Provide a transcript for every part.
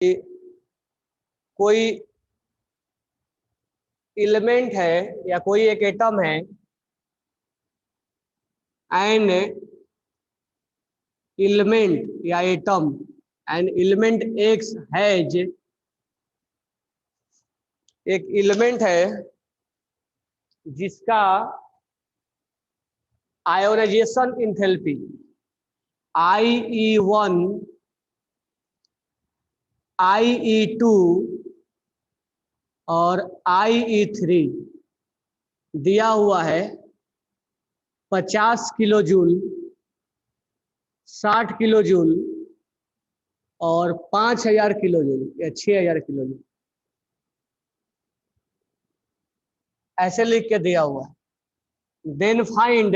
कि कोई एलिमेंट है या कोई एक एटम है एंड एलिमेंट या atom and element x has, एक एलिमेंट है जिसका आयोनाइजेशन इंथैल्पी IE1 IE2 और IE3 दिया हुआ है 50 किलो जूल, 60 किलो जूल और 5000 किलो जूल या 6000 किलो जूल, ऐसे लिख के दिया हुआ है। Then find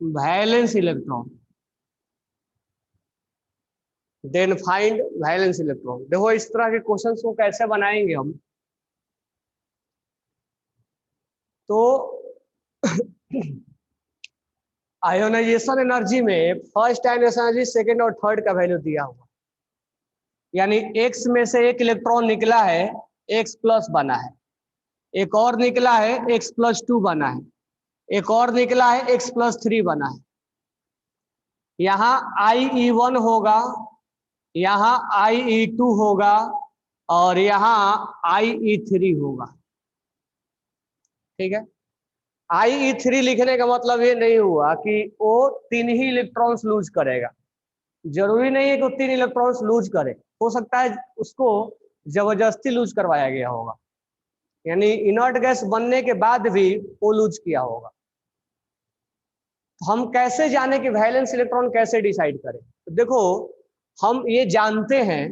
valence electron, then find valence electron. देखो इस तरह के क्वेश्चंस को कैसे बनाएंगे हम, तो आयोनाइजेशन एनर्जी में फर्स्ट आयोनाइजेशन एनर्जी, सेकंड और थर्ड का वैल्यू दिया हुआ, यानी x में से एक इलेक्ट्रॉन निकला है, x प्लस बना है, एक और निकला है x+2 बना है, एक और निकला है x+3 बना है। यहाँ IE1 होगा, यहाँ IE2 होगा और यहाँ IE3 होगा। ठीक है, IE3 लिखने का मतलब ये नहीं हुआ कि वो 3 ही इलेक्ट्रॉन्स लूज करेगा, जरूरी नहीं है कि वो 3 इलेक्ट्रॉन्स लूज करे, हो सकता है उसको जबरदस्ती लूज करवाया गया होगा, यानी इनर्ट गैस बनने के बाद भी वो लूज किया होगा। हम कैसे जाने कि वैलेंस इलेक्ट्रॉन कैसे डिसाइड करें? तो देखो हम ये जानते हैं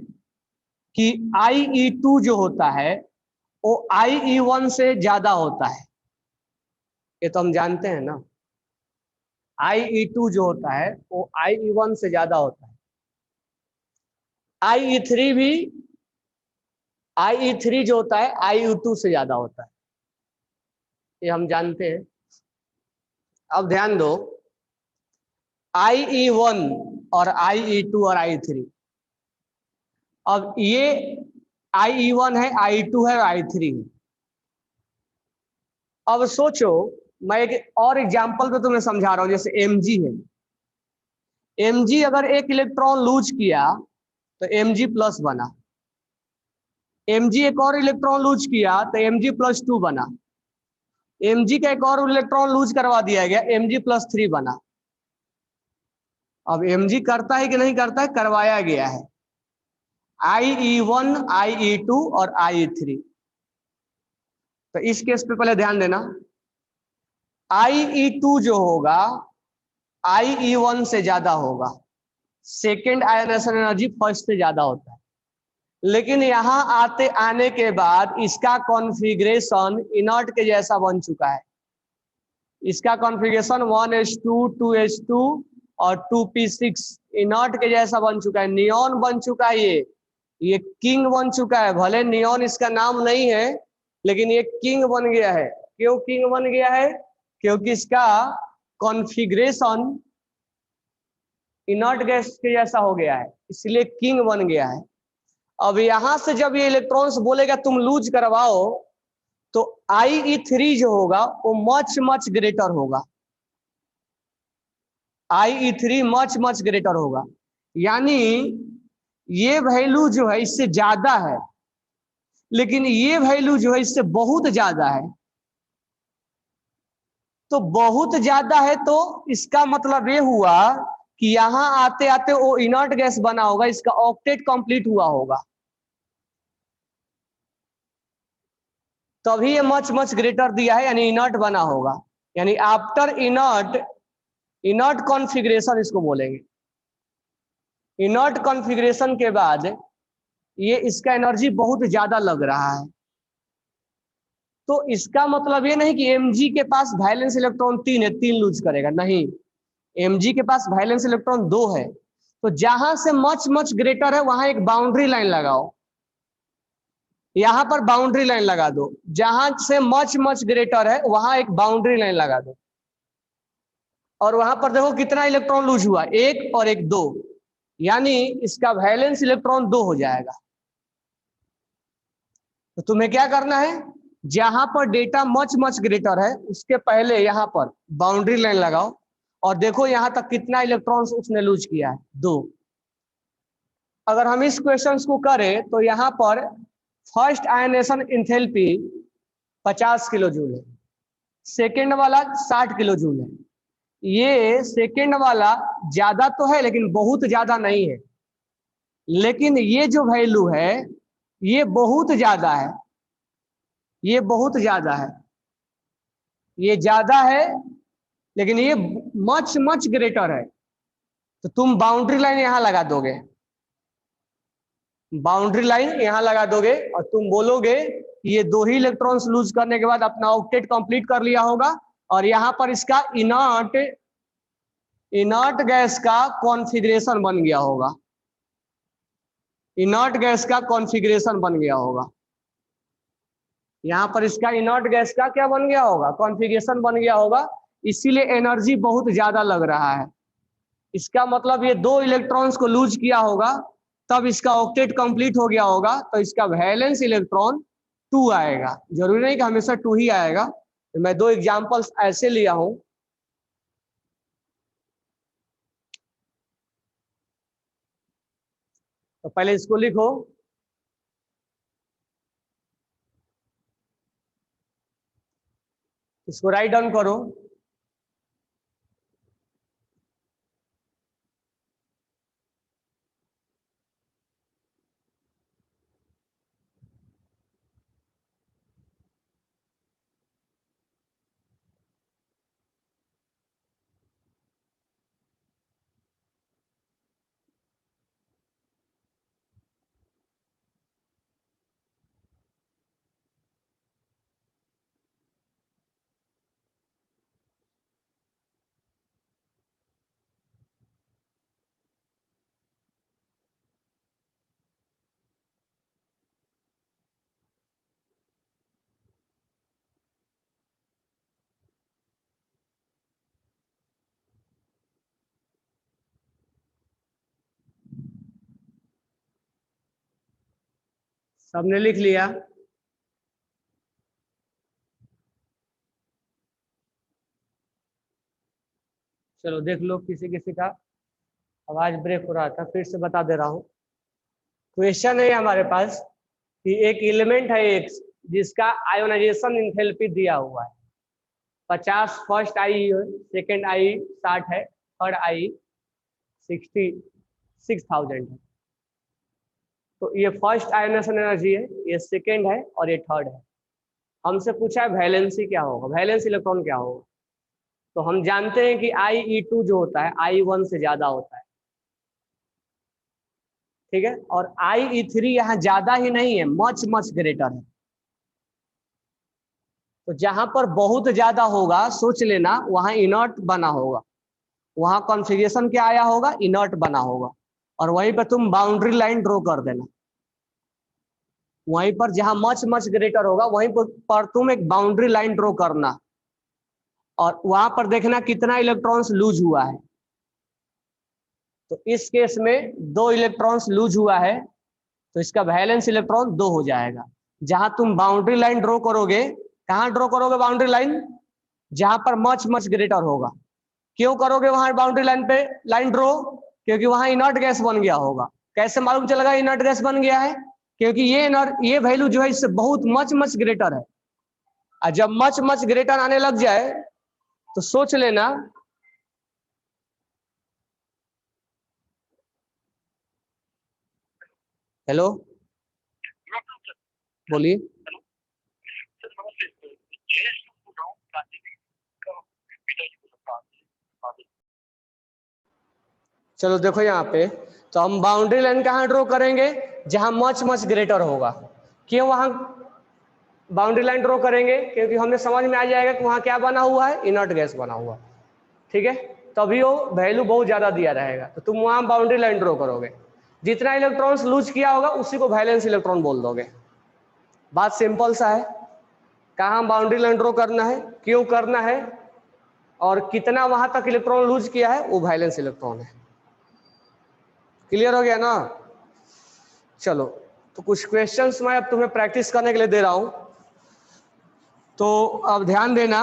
कि IE2 जो होता है वो IE1 से ज्यादा होता है, ये तो हम जानते हैं ना। IE2 जो होता है वो IE1 से ज्यादा होता है। IE3 भी, IE3 जो होता है IE2 से ज्यादा होता है, ये हम जानते हैं। अब ध्यान दो, IE1 और IE2 और IE3, अब ये IE1 है, IE2 है और IE3 है। अब सोचो, मैं एक और एग्जांपल पे तुम्हें समझा रहा हूं, जैसे Mg है। Mg अगर एक इलेक्ट्रॉन लूज किया तो Mg प्लस बना, Mg एक और इलेक्ट्रॉन लूज किया तो Mg+2 बना, Mg का एक और इलेक्ट्रॉन लूज करवा दिया गया, Mg+3 बना। अब Mg करता है कि नहीं करता है? करवाया गया है। IE1 IE2 और IE3, तो इस केस पे पहले ध्यान देना, IE2 जो होगा IE1 से ज्यादा होगा, सेकेंड आयोनाइजेशन एनर्जी फर्स्ट से ज्यादा होता है। लेकिन यहां आने के बाद इसका कॉन्फ़िगरेशन इनर्ट के जैसा बन चुका है। इसका कॉन्फ़िगरेशन 1s2 2s2 और 2p6 इनर्ट के जैसा बन चुका है, नियॉन बन चुका है। ये किंग बन चुका है, भले नियॉन इसका नाम नहीं है लेकिन ये किंग बन गया है। क्यों किंग बन गया है? क्योंकि इसका कॉन्फ़िगरेशन इनर्ट गैस के जैसा हो गया है, इसलिए किंग बन गया है। अब यहां से जब ये इलेक्ट्रॉन्स बोलेगा तुम लूज करवाओ, तो IE3 जो होगा वो मच मच ग्रेटर होगा, IE3 मच ग्रेटर होगा, यानी ये वैल्यू जो है इससे ज्यादा है, लेकिन ये वैल्यू जो है इससे बहुत ज्यादा है। तो बहुत ज्यादा है तो इसका मतलब ये हुआ कि यहां आते आते वो इनर्ट गैस बना होगा, इसका ऑक्टेट कंप्लीट हुआ होगा, तभी ये मच ग्रेटर दिया है, यानी इनर्ट बना होगा। यानी आफ्टर इनर्ट कॉन्फ़िगरेशन इसको बोलेंगे। इनर्ट कॉन्फ़िगरेशन के बाद ये इसका एनर्जी बहुत ज्यादा लग रहा है, तो इसका मतलब ये नहीं कि Mg के पास वैलेंस इलेक्ट्रॉन 3 है, 3 लूज करेगा, नहीं। Mg के पास वैलेंस इलेक्ट्रॉन 2 है। तो जहां से मच ग्रेटर है वहां एक बाउंड्री लाइन लगाओ, यहां पर बाउंड्री लाइन लगा दो, जहां से मच ग्रेटर है वहां एक बाउंड्री लाइन लगा दो। और वहां पर देखो कितना इलेक्ट्रॉन लूज हुआ, 1 और 1 2, यानी इसका वैलेंस इलेक्ट्रॉन 2 हो जाएगा। तो तुम्हें क्या करना है, जहां पर डेटा मच मच ग्रेटर है उसके पहले यहां पर बाउंड्री लाइन लगाओ और देखो यहां तक कितना इलेक्ट्रॉन्स उसने लूज किया है, 2। अगर हम इस क्वेश्चन को करें तो यहां पर first ionisation enthalpy 50 kilo joule है, सेकेंड वाला 60 किलो जूल है। ये सेकेंड वाला ज्यादा तो है लेकिन बहुत ज्यादा नहीं है, लेकिन ये जो वैल्यू है ये बहुत ज्यादा है, ये बहुत ज्यादा है, ये ज्यादा है लेकिन ये मच मच ग्रेटर है। तो तुम बाउंड्री लाइन यहां लगा दोगे, बाउंड्री लाइन यहां लगा दोगे और तुम बोलोगे ये 2 ही इलेक्ट्रॉन्स लूज करने के बाद अपना ऑक्टेट कंप्लीट कर लिया होगा और यहां पर इसका इनर्ट गैस का कॉन्फ़िगरेशन बन गया होगा, इनर्ट गैस का कॉन्फ़िगरेशन बन गया होगा। यहां पर इसका इनर्ट गैस का क्या बन गया होगा, कॉन्फ़िगरेशन बन गया होगा, इसीलिए एनर्जी बहुत ज्यादा लग रहा है। इसका मतलब ये 2 इलेक्ट्रॉन्स को लूज किया होगा तब इसका ऑक्टेट कंप्लीट हो गया होगा, तो इसका वैलेंस इलेक्ट्रॉन 2 आएगा। जरूरी नहीं कि हमेशा 2 ही आएगा, तो मैं 2 एग्जांपल्स ऐसे लिया हूं। तो पहले इसको लिखो, इसको राइट डाउन करो। सबने लिख लिया? चलो देख लो, किसी किसी का आवाज ब्रेक हो रहा था, फिर से बता दे रहा हूं। क्वेश्चन है हमारे पास कि एक एलिमेंट है एक जिसका आयोनाइजेशन इंथैल्पी दिया हुआ है 50, फर्स्ट आई, सेकेंड आई 60 है, थर्ड आई 66,000 है। तो ये फर्स्ट आयोनाइजेशन एनर्जी है, ये सेकेंड है और ये थर्ड है। हमसे पूछा है वैलेंसी क्या होगा, वैलेंस इलेक्ट्रॉन क्या होगा। तो हम जानते हैं कि IE2 जो होता है IE1 से ज्यादा होता है, ठीक है। और IE3 यहाँ ज्यादा ही नहीं है, मच मच ग्रेटर है। तो जहां पर बहुत ज्यादा होगा सोच लेना वहां इनर्ट बना होगा, वहां कॉन्फ़िगरेशन क्या आया होगा, इनर्ट बना होगा। और वहीं पर तुम बाउंड्री लाइन ड्रॉ कर देना, वहीं पर जहां मच मच ग्रेटर होगा वहीं पर तुम एक बाउंड्री लाइन ड्रॉ करना और वहां पर देखना कितना इलेक्ट्रॉन्स लूज हुआ है। तो इस केस में 2 इलेक्ट्रॉन्स लूज हुआ है, तो इसका वैलेंस इलेक्ट्रॉन 2 हो जाएगा। जहां तुम बाउंड्री लाइन ड्रॉ करोगे, कहां ड्रॉ करोगे बाउंड्री लाइन, जहां पर मच मच ग्रेटर होगा। क्यों करोगे वहां बाउंड्री लाइन पे लाइन ड्रॉ, क्योंकि वहां इनर्ट गैस बन गया होगा। कैसे मालूम चलेगा इनर्ट गैस बन गया है, क्योंकि ये वैल्यू जो है इससे बहुत मच मच ग्रेटर है। और जब मच मच ग्रेटर आने लग जाए तो सोच लेना, हेलो बोलिए। चलो देखो यहाँ पे, तो हम बाउंड्री लाइन कहाँ ड्रॉ करेंगे, जहां मच मच ग्रेटर होगा। क्यों वहां बाउंड्री लाइन ड्रॉ करेंगे, क्योंकि हमें समझ में आ जाएगा कि वहां क्या बना हुआ है, इनर्ट गैस बना हुआ, ठीक है। तभी वो वैल्यू बहुत ज्यादा दिया रहेगा। तो तुम वहां बाउंड्री लाइन ड्रॉ करोगे, जितना इलेक्ट्रॉन्स लूज किया होगा उसी को वैलेंस इलेक्ट्रॉन बोल दोगे। बात सिंपल सा है। कहाँ बाउंड्री लाइन ड्रॉ करना है, क्यों करना है, और कितना वहां तक इलेक्ट्रॉन लूज किया है वो वैलेंस इलेक्ट्रॉन है। क्लियर हो गया ना? चलो, तो कुछ क्वेश्चंस मैं अब तुम्हें प्रैक्टिस करने के लिए दे रहा हूं, तो अब ध्यान देना।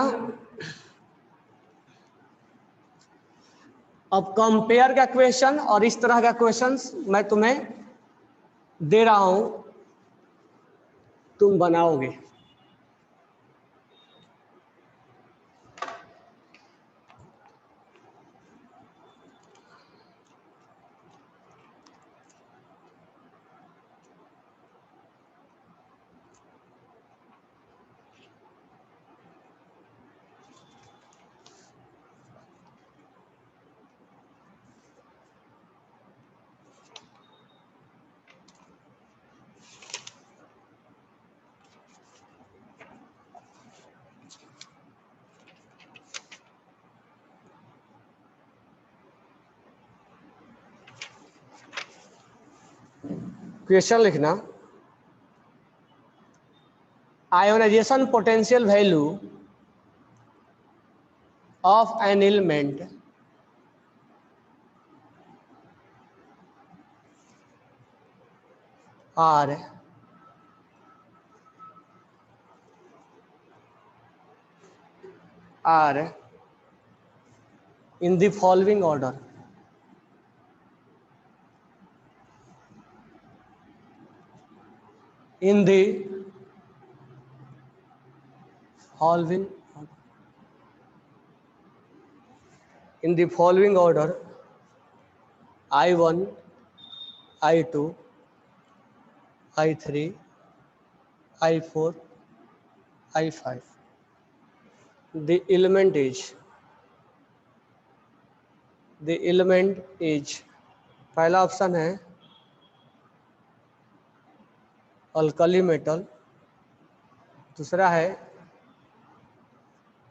अब कंपेयर का क्वेश्चन और इस तरह का क्वेश्चंस मैं तुम्हें दे रहा हूं, तुम बनाओगे। क्वेश्चन लिखना, ionization potential value of an element are in the following order. In the following order, I1, I2, I3, I4, I5. The element is पहला ऑप्शन है अल्कली मेटल, दूसरा है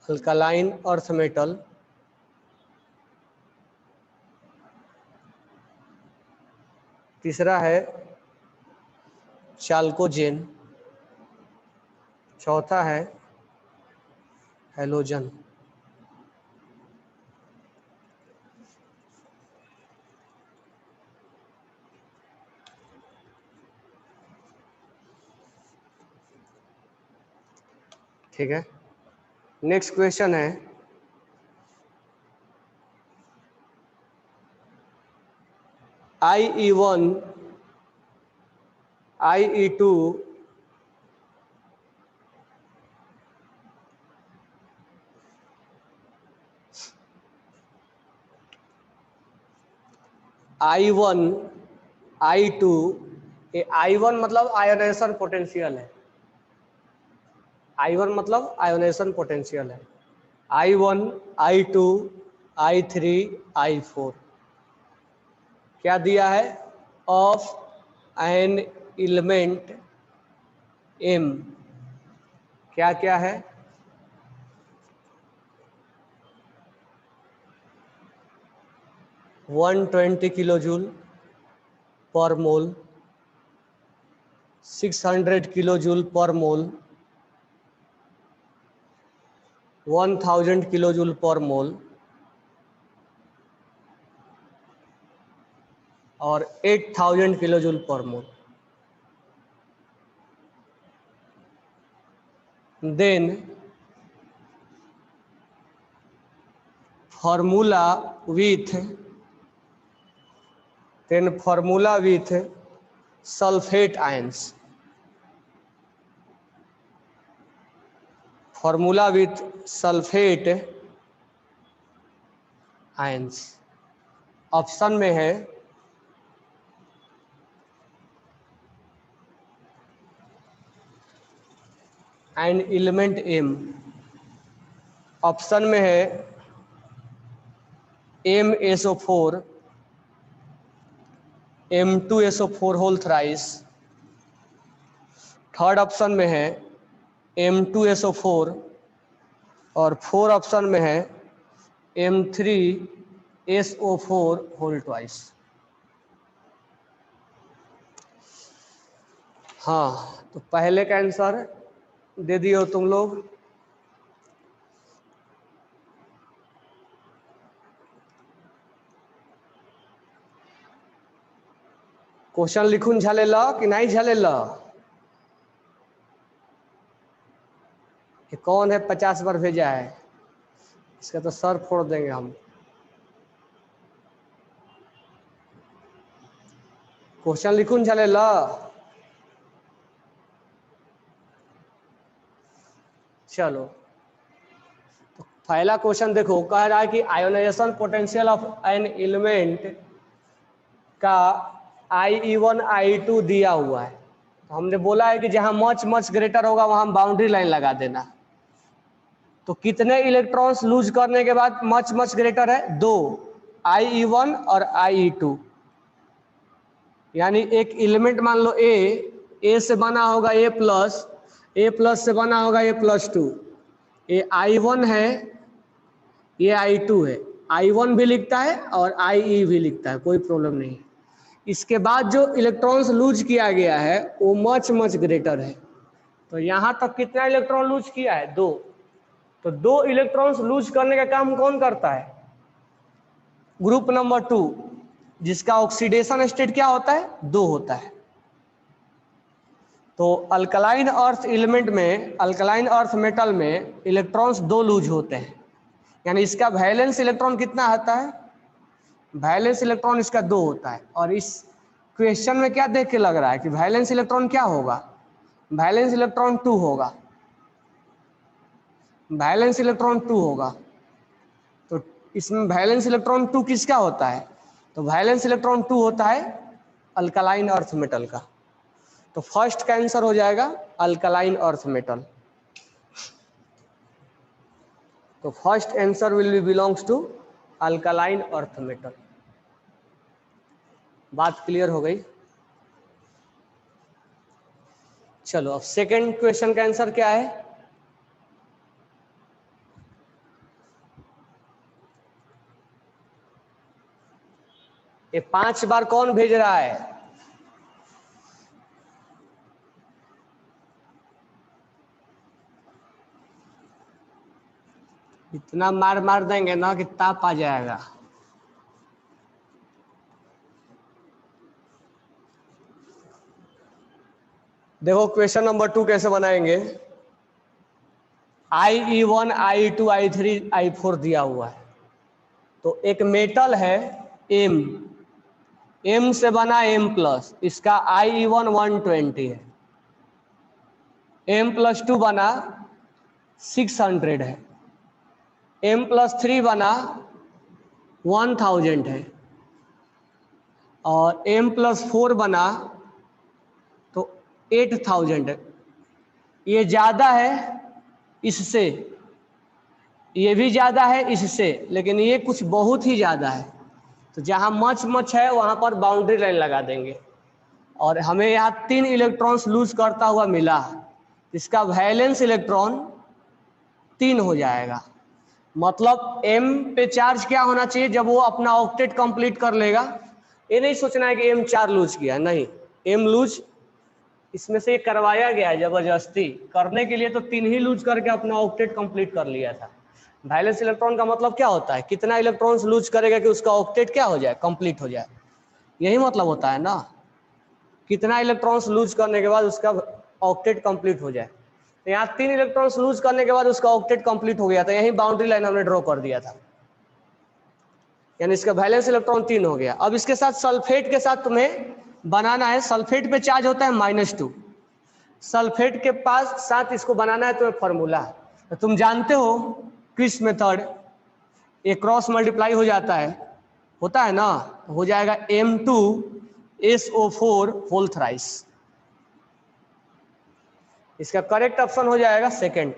अल्कलाइन अर्थ मेटल, तीसरा है चाल्कोजेन, चौथा है हेलोजन। ठीक है, नेक्स्ट क्वेश्चन है IE1, IE2, I1, I2, ये I1 मतलब आयोनाइजेशन पोटेंशियल है, I1 मतलब आयोनाइजेशन पोटेंशियल है, I1, I2, I3, I4 क्या दिया है? ऑफ एन एलिमेंट M क्या क्या है? 120 किलो जूल पर मोल, 600 किलो जूल पर मोल, 1000 किलो जूल पर मोल और 8000 किलो जूल पर mole. Then formula with sulphate ions, formula with sulphate ions option में है एन एलिमेंट M, ऑप्शन में है MsO4, M2SO4 whole thrice, third option में है M2SO4 और फोर्थ ऑप्शन में है M3SO4 होल ट्वाइस। हाँ, तो पहले का आंसर दे दिए हो तुम लोग, क्वेश्चन लिखून झालेल कि नहीं झालेल? ये कौन है 50 बार भेजा है? इसका तो सर फोड़ देंगे हम। क्वेश्चन लिखून झालेल? चलो तो पहला क्वेश्चन देखो, कह रहा है कि ionization potential of an element का IE1 IE2 दिया हुआ है। तो हमने बोला है कि जहां मच ग्रेटर होगा वहां बाउंड्री लाइन लगा देना। तो कितने इलेक्ट्रॉन्स लूज करने के बाद मच ग्रेटर है? 2, IE1 और IE2। यानी एक एलिमेंट मान लो ए से बना होगा A प्लस से बना होगा A+2। ये I1 है, ये I2 है। I1 भी लिखता है और IE भी लिखता है, कोई प्रॉब्लम नहीं। इसके बाद जो इलेक्ट्रॉन्स लूज किया गया है वो मच ग्रेटर है। तो यहां तक कितना इलेक्ट्रॉन लूज किया है? 2। तो 2 इलेक्ट्रॉन्स लूज करने का काम कौन करता है? ग्रुप नंबर 2, जिसका ऑक्सीडेशन स्टेट क्या होता है? 2 होता है। तो अल्कलाइन अर्थ एलिमेंट में, अल्कलाइन अर्थ मेटल में इलेक्ट्रॉन्स 2 लूज होते हैं। यानी इसका वैलेंस इलेक्ट्रॉन कितना आता है? वैलेंस इलेक्ट्रॉन इसका 2 होता है। और इस क्वेश्चन में क्या देख के लग रहा है कि वैलेंस इलेक्ट्रॉन क्या होगा? वैलेंस इलेक्ट्रॉन 2 होगा। वैलेंस इलेक्ट्रॉन 2 होगा। तो इसमें वैलेंस इलेक्ट्रॉन 2 किसका होता है? तो वैलेंस इलेक्ट्रॉन 2 होता है अल्कलाइन अर्थ मेटल का। तो फर्स्ट का आंसर हो जाएगा अल्कलाइन अर्थ मेटल। तो first answer will be belongs to alkaline earth metal. बात क्लियर हो गई? चलो अब सेकंड क्वेश्चन का आंसर क्या है? ये 5 बार कौन भेज रहा है? इतना मार देंगे ना कि ताप आ जाएगा। देखो क्वेश्चन नंबर 2 कैसे बनाएंगे। IE1 IE2 I3 I4 दिया हुआ है। तो एक मेटल है M से बना M+, इसका IE1 120 है। M+2 बना 600 है। M+3 बना 1000 है। और M+4 बना तो 8000 है। ये ज्यादा है इससे, ये भी ज्यादा है इससे, लेकिन ये कुछ बहुत ही ज्यादा है। तो जहां मच है वहां पर बाउंड्री लाइन लगा देंगे। और हमें यहाँ 3 इलेक्ट्रॉन्स लूज करता हुआ मिला। इसका वैलेंस इलेक्ट्रॉन 3 हो जाएगा। मतलब M पे चार्ज क्या होना चाहिए जब वो अपना ऑक्टेट कंप्लीट कर लेगा? ये नहीं सोचना है कि M 4 लूज किया, नहीं। M लूज इसमें से करवाया गया है जबरदस्ती करने के लिए। तो 3 ही लूज करके अपना ऑक्टेट कंप्लीट कर लिया था। वैलेंस इलेक्ट्रॉन का मतलब क्या होता है? कितना इलेक्ट्रॉन्स लूज करेगा कि उसका ऑक्टेट क्या हो जाए? कंप्लीट हो जाए। यही मतलब होता है ना, कितना इलेक्ट्रॉन्स लूज करने के बाद उसका ऑक्टेट कंप्लीट हो जाए। तो यहाँ 3 इलेक्ट्रॉन्स लूज करने के बाद उसका ऑक्टेट कंप्लीट हो गया था। यही बाउंड्री लाइन हमने ड्रॉ कर दिया था। यानी इसका वैलेंस इलेक्ट्रॉन 3 हो गया। अब इसके साथ सल्फेट के साथ तुम्हें बनाना है। सल्फेट पे चार्ज होता है -2। सल्फेट के पास साथ इसको बनाना है तुम्हें फॉर्मूला। तो तुम जानते हो क्रिस मेथड, ये क्रॉस मल्टीप्लाई हो जाता है, होता है ना। तो हो जाएगा M2SO4 होल थ्राइस। इसका करेक्ट ऑप्शन हो जाएगा सेकंड।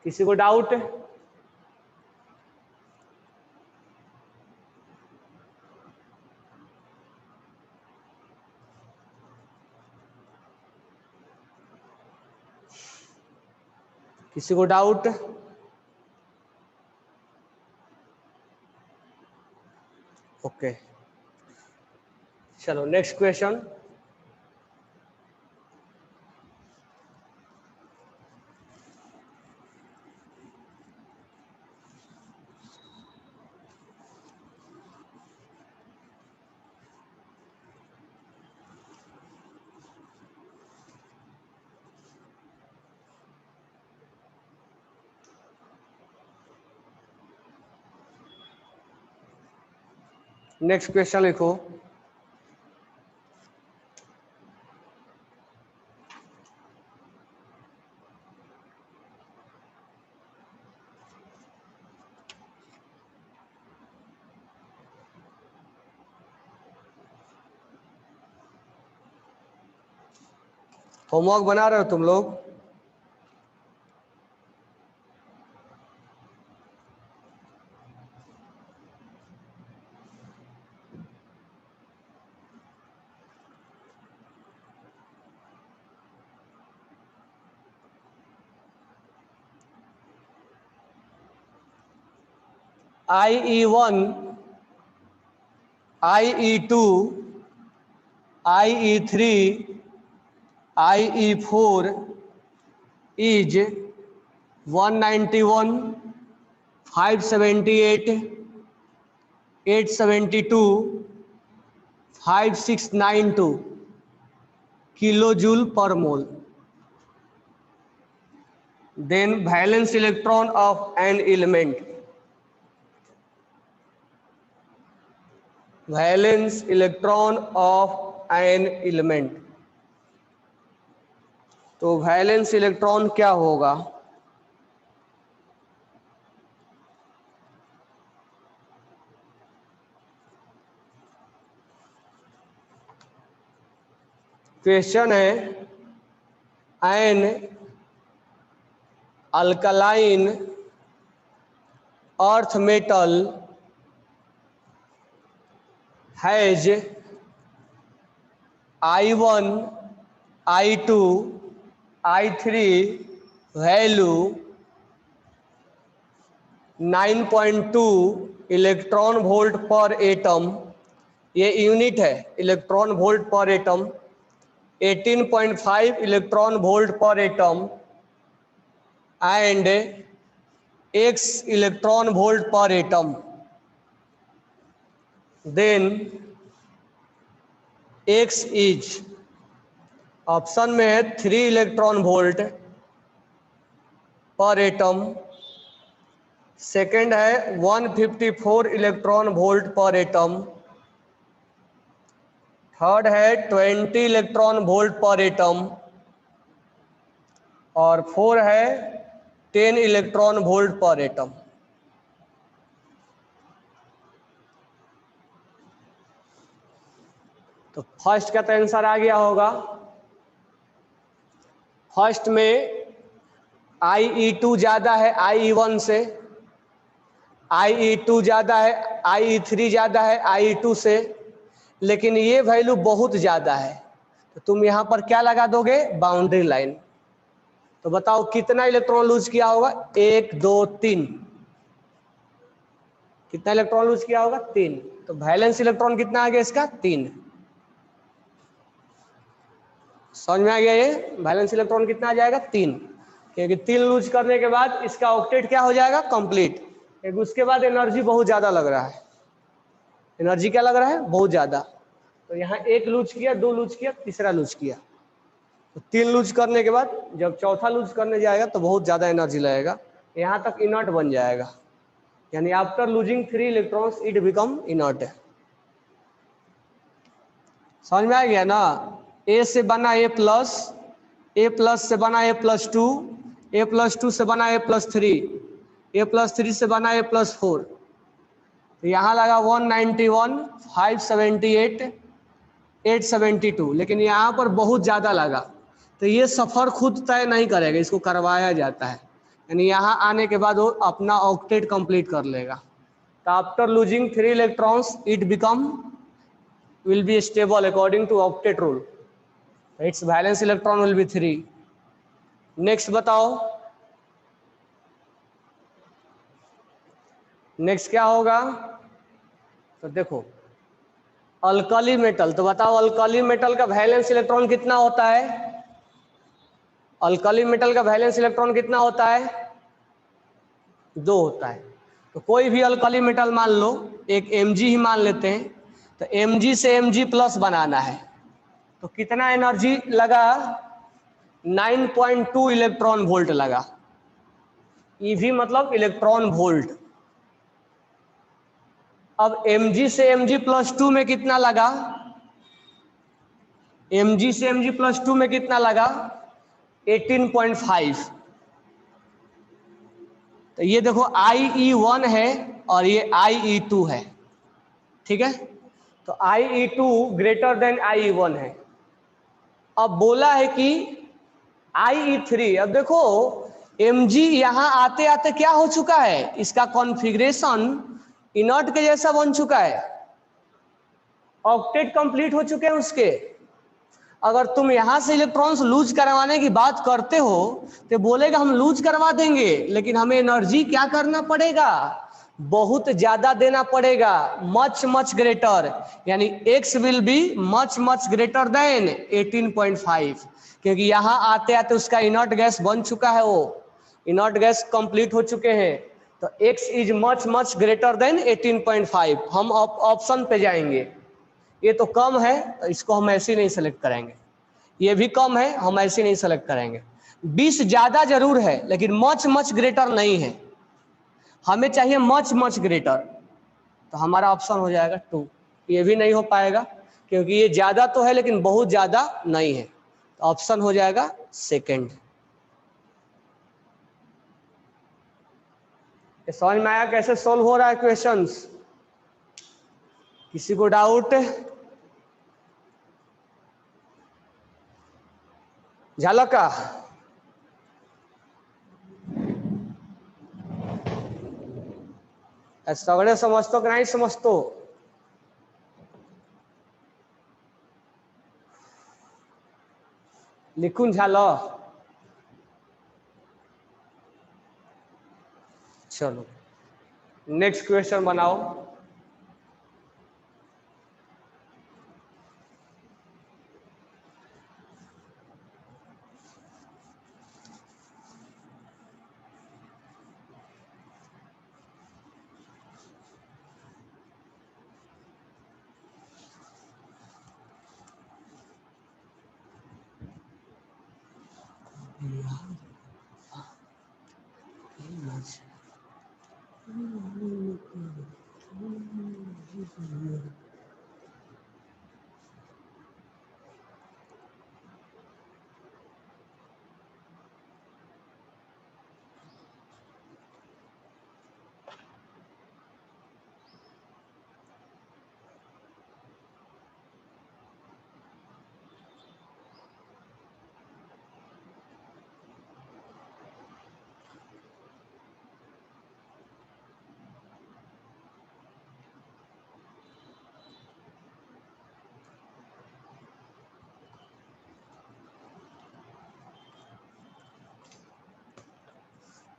किसी को डाउट? किसी को डाउट? ओके चलो नेक्स्ट क्वेश्चन। नेक्स्ट क्वेश्चन लिखो। होमवर्क बना रहे हो तुम लोग? IE1, IE2, IE3, IE4 is 191, 578, 872, 5692 kilojoule per mole. Then valence electron of an element. Valence electron of an element. तो वैलेंस इलेक्ट्रॉन क्या होगा? क्वेश्चन है an alkaline earth metal has I1, I2, I3 value 9.2 electron volt per atom, ये unit है electron volt per atom, 18.5 electron volt per atom and x electron volt per atom. Then x is, option में है 3 electron volt per atom, second है 154 electron volt per atom, third है 20 electron volt per atom और four है 10 electron volt per atom. तो first का तो answer आ गया होगा। फर्स्ट में IE2 ज्यादा है IE1 से, IE2 ज्यादा है IE3 ज्यादा है IE2 से, लेकिन ये वैल्यू बहुत ज्यादा है तो तुम यहां पर क्या लगा दोगे? Boundary line. तो बताओ कितना इलेक्ट्रॉन लूज किया होगा? 1 2 3। कितना इलेक्ट्रॉन लूज किया होगा? 3। तो वैलेंस इलेक्ट्रॉन कितना आ गया इसका? 3। समझ में आ गया? ये वैलेंस इलेक्ट्रॉन कितना आ जाएगा? 3, क्योंकि 3 लूज करने के बाद इसका ऑक्टेट क्या हो जाएगा? कंप्लीट। क्योंकि उसके बाद एनर्जी बहुत ज्यादा लग रहा है। एनर्जी क्या लग रहा है? बहुत ज्यादा। तो यहाँ 1 लूज किया, 2 लूज किया, तीसरा लूज किया, तो 3 लूज करने के बाद जब चौथा लूज करने जाएगा तो बहुत ज्यादा एनर्जी लगेगा, यहाँ तक इनर्ट बन जाएगा। यानी after losing 3 electrons it become inert. समझ में आ गया ना? ए से बना A+, A+ से बना A+2, A+2 से बना A+3, A+3 से बना A+4। तो यहाँ लगा 191, 578, 872, लेकिन यहाँ पर बहुत ज़्यादा लगा। तो ये सफ़र खुद तय नहीं करेगा, इसको करवाया जाता है। यानी यहाँ आने के बाद वो अपना ऑक्टेट कंप्लीट कर लेगा। तो after losing 3 electrons it become will be stable according to octet rule. Its valence electron will be 3. Next बताओ, नेक्स्ट क्या होगा? तो देखो अल्कली मेटल, तो बताओ अल्कली मेटल का वैलेंस इलेक्ट्रॉन कितना होता है? अल्कली मेटल का वैलेंस इलेक्ट्रॉन कितना होता है? 2 होता है। तो कोई भी अल्कली मेटल मान लो, एक Mg ही मान लेते हैं, तो Mg से Mg+ बनाना है तो कितना एनर्जी लगा? 9.2 इलेक्ट्रॉन वोल्ट लगा। EV मतलब इलेक्ट्रॉन वोल्ट। अब Mg से Mg+2 में कितना लगा, Mg से Mg+2 में कितना लगा 18.5। तो ये देखो IE1 है और ये IE2 है, ठीक है। तो IE2 ग्रेटर देन IE1 है। अब बोला है कि IE3, अब देखो Mg यहां आते आते क्या हो चुका है, इसका कॉन्फ़िगरेशन इनर्ट के जैसा बन चुका है, ऑक्टेट कंप्लीट हो चुके हैं उसके। अगर तुम यहां से इलेक्ट्रॉन्स लूज करवाने की बात करते हो तो बोलेगा हम लूज करवा देंगे, लेकिन हमें एनर्जी क्या करना पड़ेगा, बहुत ज्यादा देना पड़ेगा, मच मच ग्रेटर, यानी x will be much much greater than 18.5, क्योंकि यहां आते आते उसका इनर्ट गैस बन चुका है, वो इनर्ट गैस कंप्लीट हो चुके हैं। तो x is much much greater than 18.5। हम ऑप्शन पे जाएंगे, ये तो कम है तो इसको हम ऐसे नहीं सेलेक्ट करेंगे, ये भी कम है हम ऐसे नहीं सेलेक्ट करेंगे। 20 ज्यादा जरूर है लेकिन मच मच ग्रेटर नहीं है, हमें चाहिए मच मच ग्रेटर, तो हमारा ऑप्शन हो जाएगा 2। ये भी नहीं हो पाएगा क्योंकि ये ज्यादा तो है लेकिन बहुत ज्यादा नहीं है, तो ऑप्शन हो जाएगा सेकंड। समझ में आया कैसे सोल्व हो रहा है क्वेश्चंस? किसी को डाउट? झाला का? सगळे समजतो की नाही समजतो? लिखून झालं? चलो नेक्स्ट क्वेश्चन बनाओ।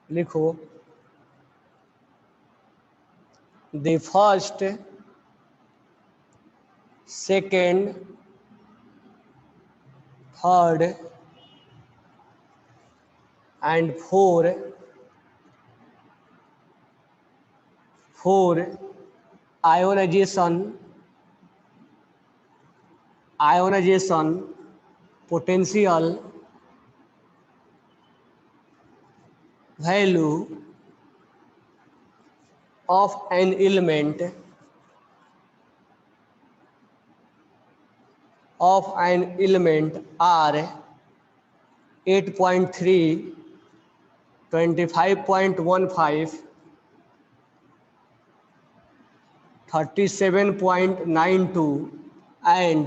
लिखो the first, second, third and four ionization potential value of an element are 8.3, 25.15, 37.92 and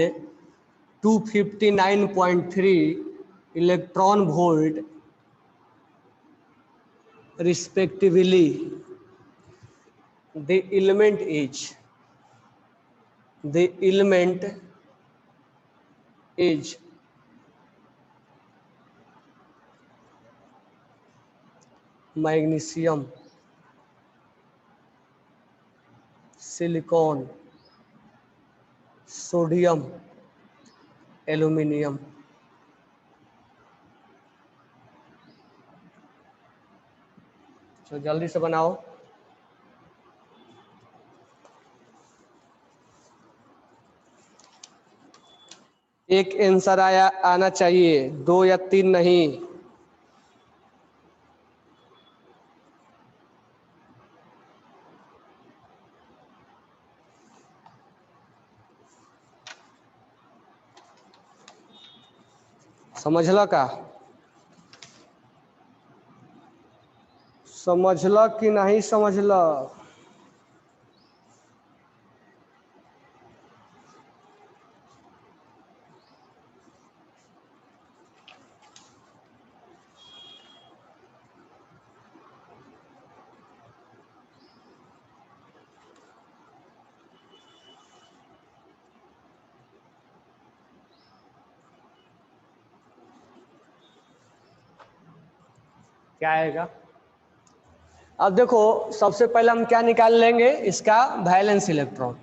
259.3 electron volt respectively. The element is magnesium, silicon, sodium, aluminium. तो जल्दी से बनाओ। एक आंसर आना चाहिए, 2 या 3 नहीं। समझला का? समझला कि नहीं समझला? क्या आएगा? अब देखो, सबसे पहले हम क्या निकाल लेंगे, इसका वैलेंस इलेक्ट्रॉन।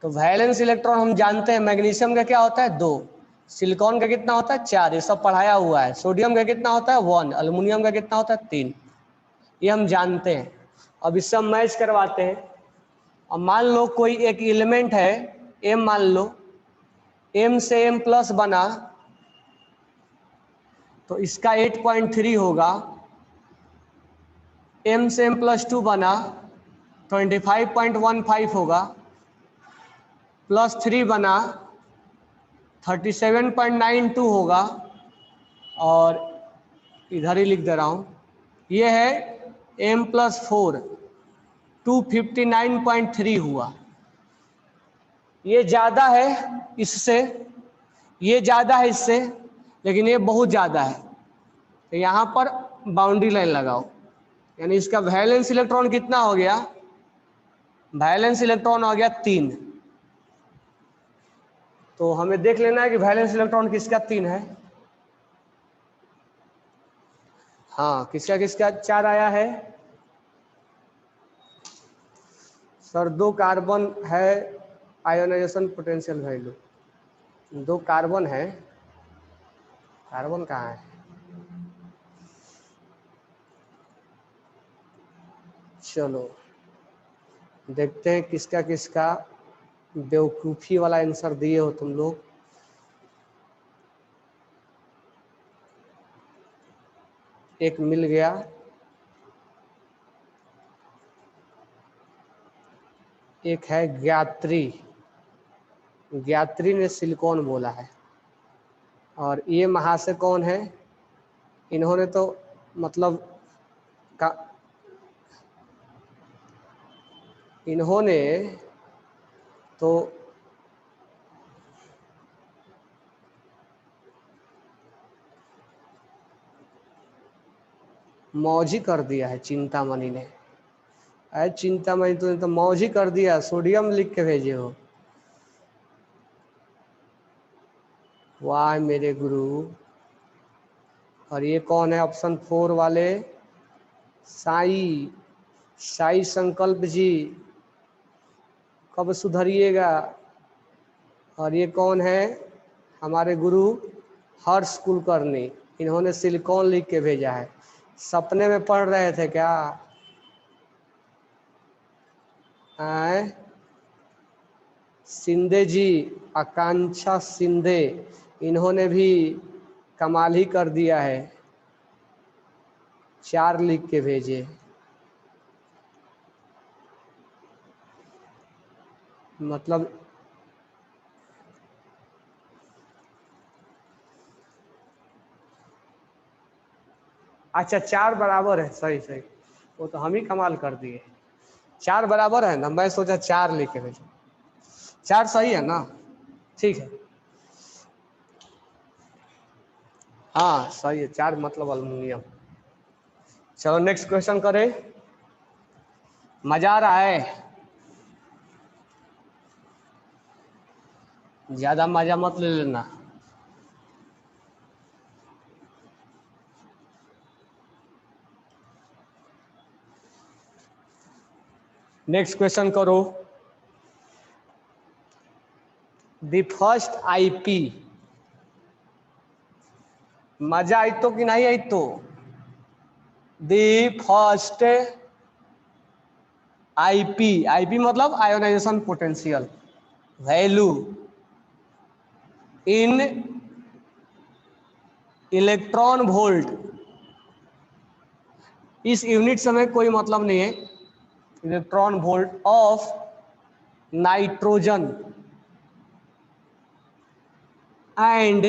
तो वैलेंस इलेक्ट्रॉन हम जानते हैं मैग्नीशियम का क्या होता है 2, सिलिकॉन का कितना होता है 4, ये सब पढ़ाया हुआ है। सोडियम का कितना होता है 1, एल्युमिनियम का कितना होता है 3, ये हम जानते हैं। अब इससे हम मैच करवाते हैं। अब मान लो कोई एक एलिमेंट है M, मान लो M से M प्लस बना तो इसका 8.3 होगा। M से M प्लस 2 बना 25.15 होगा, प्लस 3 बना 37.92 होगा, और इधर ही लिख दे रहा हूँ, ये है M प्लस 4 259.3 हुआ। ये ज़्यादा है इससे, ये ज़्यादा है इससे, लेकिन ये बहुत ज़्यादा है। तो यहाँ पर बाउंड्री लाइन लगाओ, यानी इसका वैलेंस इलेक्ट्रॉन कितना हो गया, वैलेंस इलेक्ट्रॉन हो गया 3। तो हमें देख लेना है कि वैलेंस इलेक्ट्रॉन किसका 3 है। हाँ, किसका किसका 4 आया है? सर 2 कार्बन है, आयोनाइजेशन पोटेंशियल वैल्यू 2 कार्बन है। कार्बन कहाँ है? चलो देखते हैं किसका किसका बेवकूफ़ी वाला आंसर दिए हो तुम लोग। एक मिल गया, एक है ज्ञात्री, ज्ञात्री ने सिलिकॉन बोला है। और ये महाशय कौन है? इन्होंने तो मतलब का इन्होंने तो मौज ही कर दिया है चिंतामणि ने। अरे चिंतामणि तूने तो मौज ही कर दिया, सोडियम लिख के भेजे हो। वाह मेरे गुरु। और ये कौन है ऑप्शन 4 वाले? साई, साई संकल्प जी, कब सुधरिएगा। और ये कौन है? हमारे गुरु हर्ष कुलकर्णी, इन्होंने सिलिकॉन लिख के भेजा है। सपने में पढ़ रहे थे क्या? आए सिंधे जी, आकांक्षा सिंधे, इन्होंने भी कमाल ही कर दिया है, 4 लिख के भेजे। मतलब अच्छा 4 बराबर है, सही सही, वो तो हम ही कमाल कर दिए। 4 बराबर है ना, मैं सोचा 4 लिख के भेजो। 4 सही है ना? ठीक है, हाँ सही है, 4 मतलब अल्युमिनियम। चलो नेक्स्ट क्वेश्चन करें, मजा आ रहा है? ज्यादा मजा मत ले लेना। नेक्स्ट क्वेश्चन करो। द फर्स्ट आईपी, मजा आई तो कि नहीं आई तो? द फर्स्ट आईपी, आईपी मतलब ionisation potential value in electron volt. इस यूनिट से हमें कोई मतलब नहीं है। Electron volt of nitrogen and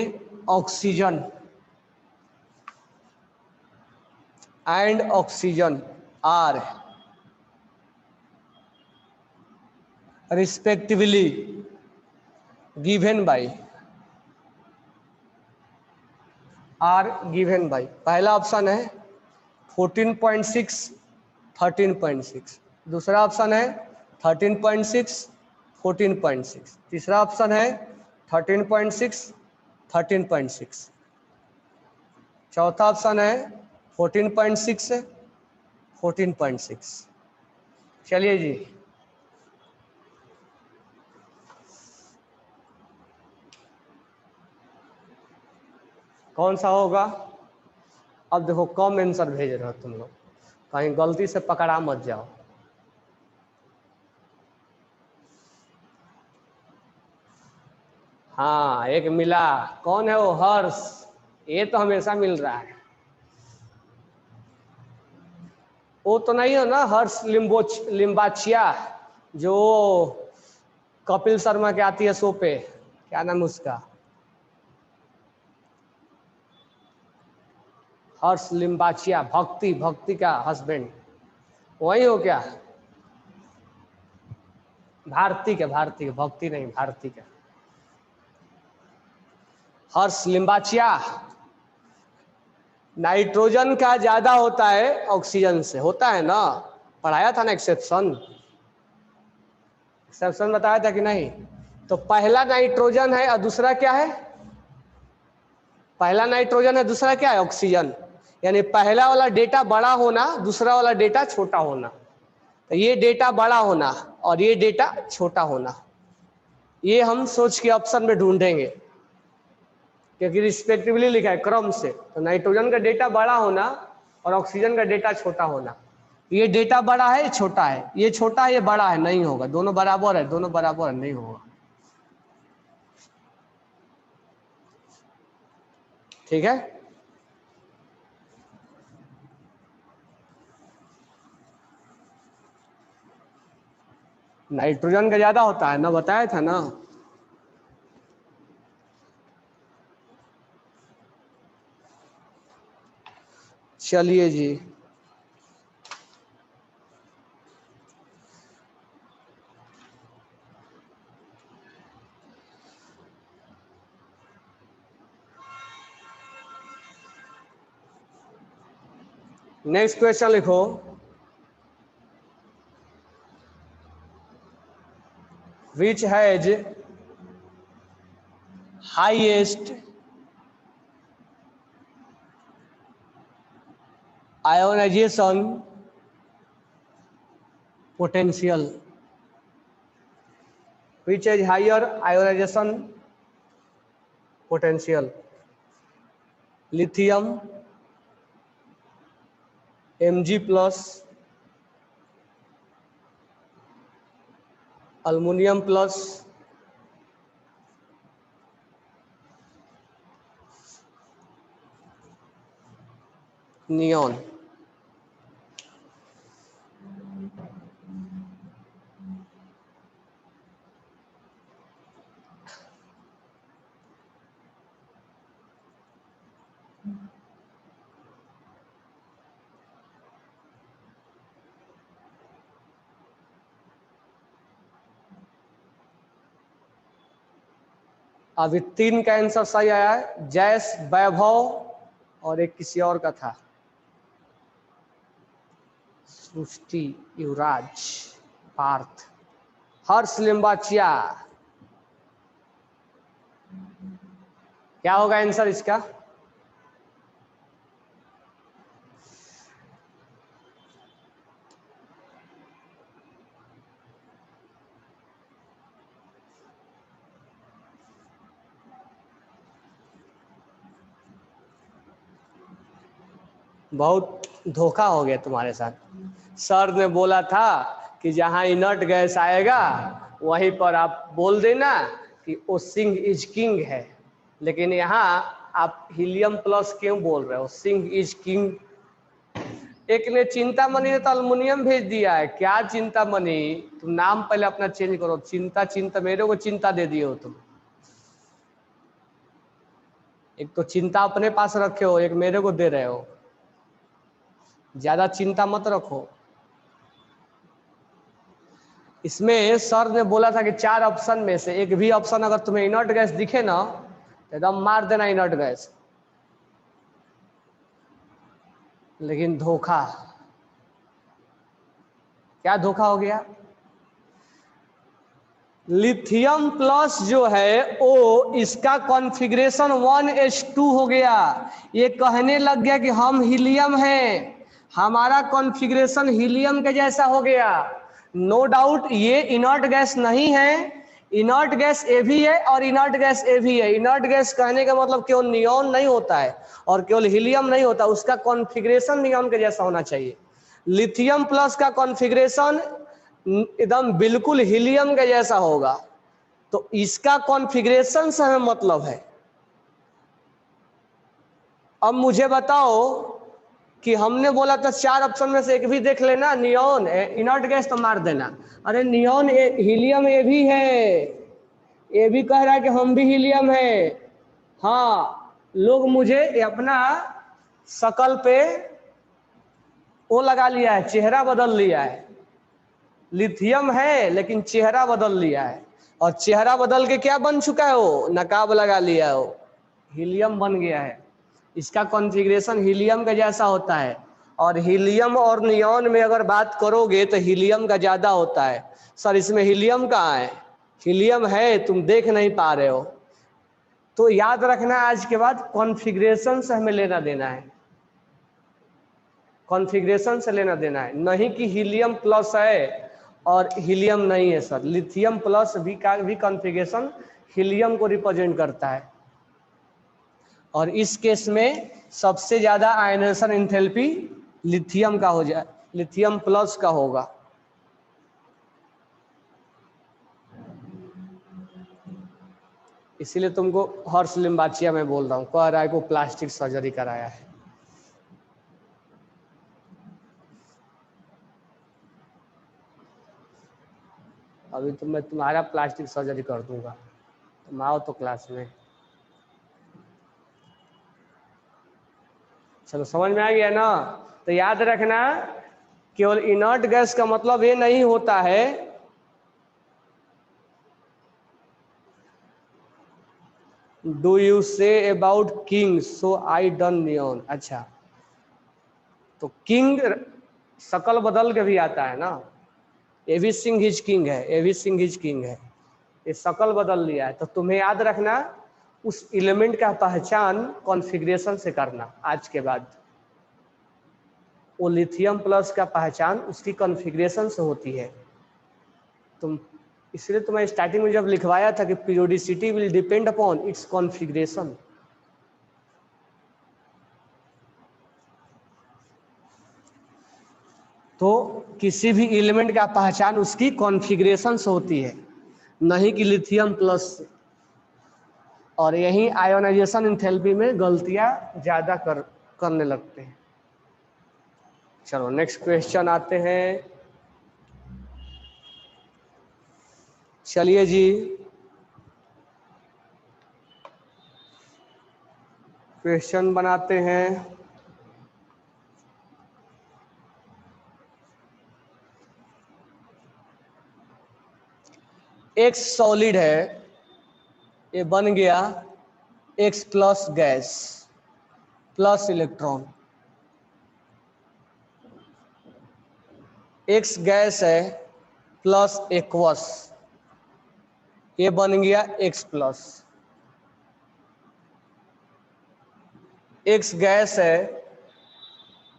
oxygen are respectively given by पहला ऑप्शन है 14.6 13.6, दूसरा ऑप्शन है 13.6 14.6, तीसरा ऑप्शन है 13.6 13.6, चौथा ऑप्शन है 14.6 14.6। चलिए जी, कौन सा होगा? अब देखो कम आंसर भेज रहे हो तुम लोग, कहीं गलती से पकड़ा मत जाओ। हाँ एक मिला, कौन है वो? हर्ष, ये तो हमेशा मिल रहा है। वो तो नहीं हो ना हर्ष लिम्बाचिया, जो कपिल शर्मा के आती है शो पे, क्या नाम है उसका? हर्ष लिम्बाचिया, भक्ति का हस्बैंड, वही हो क्या? भारती का, भक्ति नहीं, भारती का। हर्ष लिम्बाचिया। नाइट्रोजन का ज्यादा होता है ऑक्सीजन से, होता है ना, पढ़ाया था ना एक्सेप्शन बताया था कि नहीं? तो पहला नाइट्रोजन है और दूसरा क्या है? पहला नाइट्रोजन है, दूसरा क्या है? ऑक्सीजन। यानी पहला वाला डेटा बड़ा होना, दूसरा वाला डेटा छोटा होना। तो ये डेटा बड़ा होना और ये डेटा छोटा होना, ये हम सोच के ऑप्शन में ढूंढेंगे, क्योंकि रिस्पेक्टिवली लिखा है क्रम से। तो नाइट्रोजन का डेटा बड़ा होना और ऑक्सीजन का डेटा छोटा होना। ये डेटा बड़ा है, छोटा है, ये छोटा है, ये बड़ा है, नहीं होगा। दोनों बराबर है, दोनों बराबर है, नहीं होगा। ठीक है, नाइट्रोजन का ज्यादा होता है ना, बताया था ना। चलिए जी, नेक्स्ट क्वेश्चन लिखो। Which has highest ionization potential? Which has higher ionization potential? Lithium, Mg+, aluminium plus, neon. अभी 3 का आंसर सही आया है, जैस, वैभव और एक किसी और का था, सृष्टि, युवराज, पार्थ, हर्ष लिम्बाचिया। क्या होगा आंसर इसका? बहुत धोखा हो गया तुम्हारे साथ। सर ने बोला था कि जहां इनर्ट गैस आएगा वहीं पर आप बोल देना कि ओ सिंह इज किंग है, लेकिन यहाँ आप हीलियम प्लस क्यों बोल रहे हो? Singh is king. एक ने चिंतामणि ने तो अल्युमिनियम भेज दिया है। क्या चिंतामणि, तुम नाम पहले अपना चेंज करो। चिंता मेरे को चिंता दे दिए हो तुम। एक तो चिंता अपने पास रखे हो, एक मेरे को दे रहे हो, ज्यादा चिंता मत रखो। इसमें सर ने बोला था कि 4 ऑप्शन में से एक भी ऑप्शन अगर तुम्हें इनर्ट गैस दिखे ना तो एकदम मार देना इनर्ट गैस। लेकिन धोखा, क्या धोखा हो गया? लिथियम प्लस जो है वो इसका कॉन्फ़िगरेशन 1s2 हो गया। ये कहने लग गया कि हम हीलियम हैं, हमारा कॉन्फ़िगरेशन हीलियम के जैसा हो गया। नो डाउट ये इनर्ट गैस नहीं है, इनर्ट गैस ए भी है और इनर्ट गैस ए भी है। इनर्ट गैस कहने का मतलब केवल नियॉन नहीं होता है और केवल हीलियम नहीं होता, उसका कॉन्फ़िगरेशन नियॉन के जैसा होना चाहिए। लिथियम प्लस का कॉन्फ़िगरेशन एकदम बिल्कुल हीलियम के जैसा होगा, तो इसका कॉन्फ़िगरेशन से हमें मतलब है। अब मुझे बताओ कि हमने बोला था 4 ऑप्शन में से एक भी देख लेना, नियॉन इनर्ट गैस तो मार देना। अरे नियॉन हीलियम ए भी है, ये भी कह रहा है कि हम भी हीलियम है। हाँ, लोग मुझे अपना शकल पे वो लगा लिया है, चेहरा बदल लिया है। लिथियम है लेकिन चेहरा बदल लिया है, और चेहरा बदल के क्या बन चुका है? वो नकाब लगा लिया है, वो हीलियम बन गया है। इसका कॉन्फ़िगरेशन हीलियम का जैसा होता है, और हीलियम और नियॉन में अगर बात करोगे तो हीलियम का ज्यादा होता है। सर इसमें हीलियम कहाँ है? हीलियम है, तुम देख नहीं पा रहे हो। तो याद रखना आज के बाद कॉन्फ़िगरेशन से हमें लेना देना है, कॉन्फ़िगरेशन से लेना देना है, नहीं कि हीलियम प्लस है और हीलियम नहीं है। सर लिथियम प्लस भी का भी कॉन्फ़िगरेशन हीलियम को रिप्रेजेंट करता है, और इस केस में सबसे ज्यादा आयनेशन एंथैल्पी लिथियम का हो जाए, लिथियम प्लस का होगा। इसीलिए तुमको हर्ष लिम्बाचिया में बोल रहा हूँ, कह रहा है को प्लास्टिक सर्जरी कराया है। अभी तो मैं तुम्हारा प्लास्टिक सर्जरी कर दूंगा, तुम आओ तो क्लास में। चलो समझ में आ गया ना? तो याद रखना केवल इनर्ट गैस का मतलब ये नहीं होता है do you say about king so I done neon. अच्छा, तो किंग शकल बदल के भी आता है ना, एवी सिंह हिज किंग है, एवी सिंह हिज किंग है, ये शकल बदल लिया है। तो तुम्हें याद रखना उस एलिमेंट का पहचान कॉन्फ़िगरेशन से करना आज के बाद। वो लिथियम प्लस का पहचान उसकी कॉन्फ़िगरेशन से होती है। तुम इसलिए तो मैं स्टार्टिंग में जब लिखवाया था कि periodicity will depend upon its configuration. तो किसी भी एलिमेंट का पहचान उसकी कॉन्फ़िगरेशन से होती है, नहीं कि लिथियम प्लस। और यही आयोनाइजेशन एंथैल्पी में गलतियां ज्यादा करने लगते हैं। चलो नेक्स्ट क्वेश्चन आते हैं। चलिए जी, क्वेश्चन बनाते हैं। एक सॉलिड है, ये बन गया X plus gas plus electron. X gas है प्लस एक्वस, ये बन गया X प्लस। X गैस है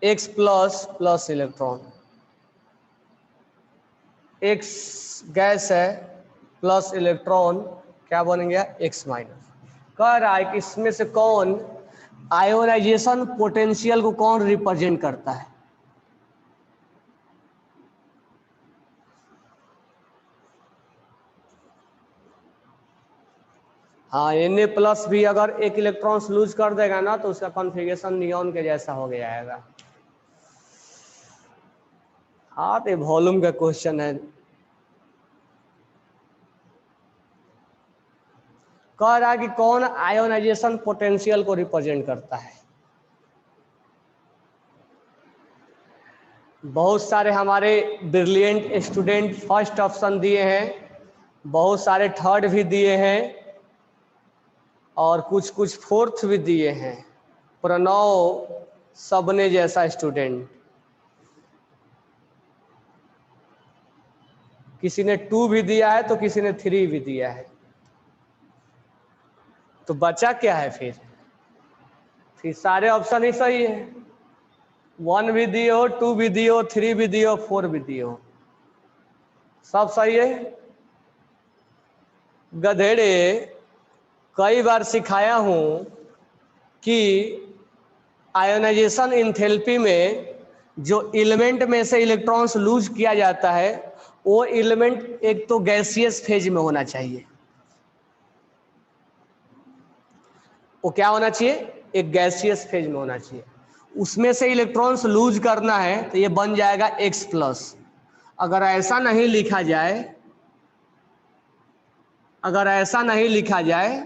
X plus plus electron, X gas है प्लस इलेक्ट्रॉन, क्या बन गया? X minus. कह रहा है कि इसमें से कौन आयोनाइजेशन पोटेंशियल को कौन रिप्रेजेंट करता है? हाँ, Na प्लस भी अगर एक इलेक्ट्रॉन लूज कर देगा ना तो उसका कॉन्फ़िगरेशन नियॉन के जैसा हो जाएगा। हाँ, तो वॉल्यूम का क्वेश्चन है। कह रहा है कि कौन आयोनाइजेशन पोटेंशियल को रिप्रेजेंट करता है। बहुत सारे हमारे ब्रिलियंट स्टूडेंट फर्स्ट ऑप्शन दिए हैं, बहुत सारे थर्ड भी दिए हैं और कुछ कुछ फोर्थ भी दिए हैं। प्रणव सबने जैसा स्टूडेंट, किसी ने 2 भी दिया है तो किसी ने 3 भी दिया है। तो बचा क्या है फिर सारे ऑप्शन ही सही है। 1 भी दिए हो, 2 भी दिए हो, 3 भी दिए हो, 4 भी दिए हो, सब सही है। गधेड़े कई बार सिखाया हूं कि आयोनाइजेशन इंथैल्पी में जो एलिमेंट में से इलेक्ट्रॉन्स लूज किया जाता है वो एलिमेंट एक तो गैसियस फेज में होना चाहिए। वो क्या होना चाहिए? एक गैसियस फेज में होना चाहिए। उसमें से इलेक्ट्रॉन्स लूज करना है तो ये बन जाएगा X+। अगर ऐसा नहीं लिखा जाए, अगर ऐसा नहीं लिखा जाए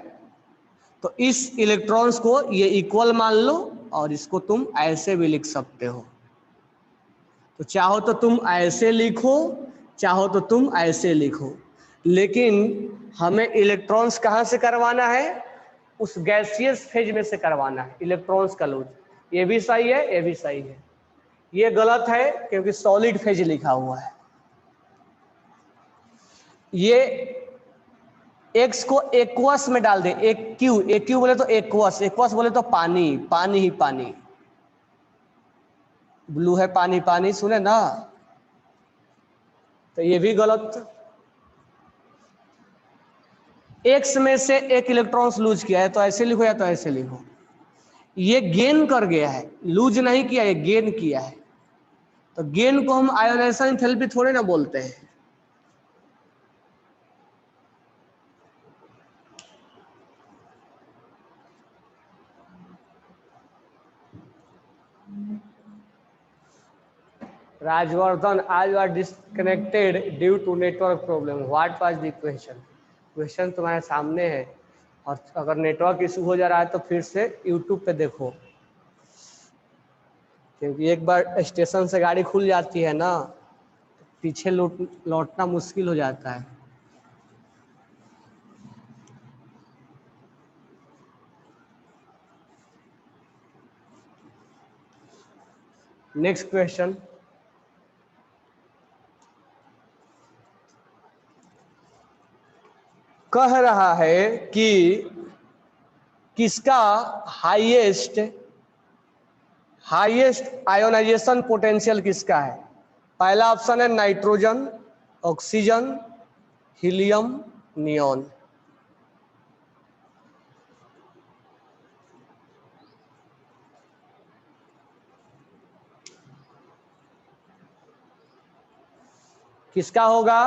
तो इस इलेक्ट्रॉन्स को ये इक्वल मान लो और इसको तुम ऐसे भी लिख सकते हो। तो चाहो तो तुम ऐसे लिखो, चाहो तो तुम ऐसे लिखो, लेकिन हमें इलेक्ट्रॉन्स कहाँ से करवाना है? उस गैसियस फेज में से करवाना है इलेक्ट्रॉन्स का लूज। ये भी सही है, ये भी सही है। ये गलत है क्योंकि सॉलिड फेज लिखा हुआ है। ये एक्स को एक्वस में डाल दे, एक्यू बोले तो एक्वस, एक्वस बोले तो पानी, पानी ही पानी। ब्लू है पानी, पानी सुने ना, तो ये भी गलत। एक्स में से एक इलेक्ट्रॉन्स लूज किया है तो ऐसे लिखो या तो ऐसे लिखो। ये गेन कर गया है, लूज नहीं किया, ये गेन किया है। तो गेन को हम आयोनाइजेशन एंथैल्पी थोड़े ना बोलते हैं। राजवर्धन, आज you are disconnected due to network problem, what was the question? Question तुम्हारे सामने है, और अगर नेटवर्क इशू हो जा रहा है तो फिर से यूट्यूब पे देखो, क्योंकि एक बार स्टेशन से गाड़ी खुल जाती है ना, पीछे लौटना मुश्किल हो जाता है। नेक्स्ट क्वेश्चन, कह रहा है कि किसका हाईएस्ट आयोनाइजेशन पोटेंशियल किसका है? पहला ऑप्शन है नाइट्रोजन, ऑक्सीजन, हीलियम, नियॉन। किसका होगा?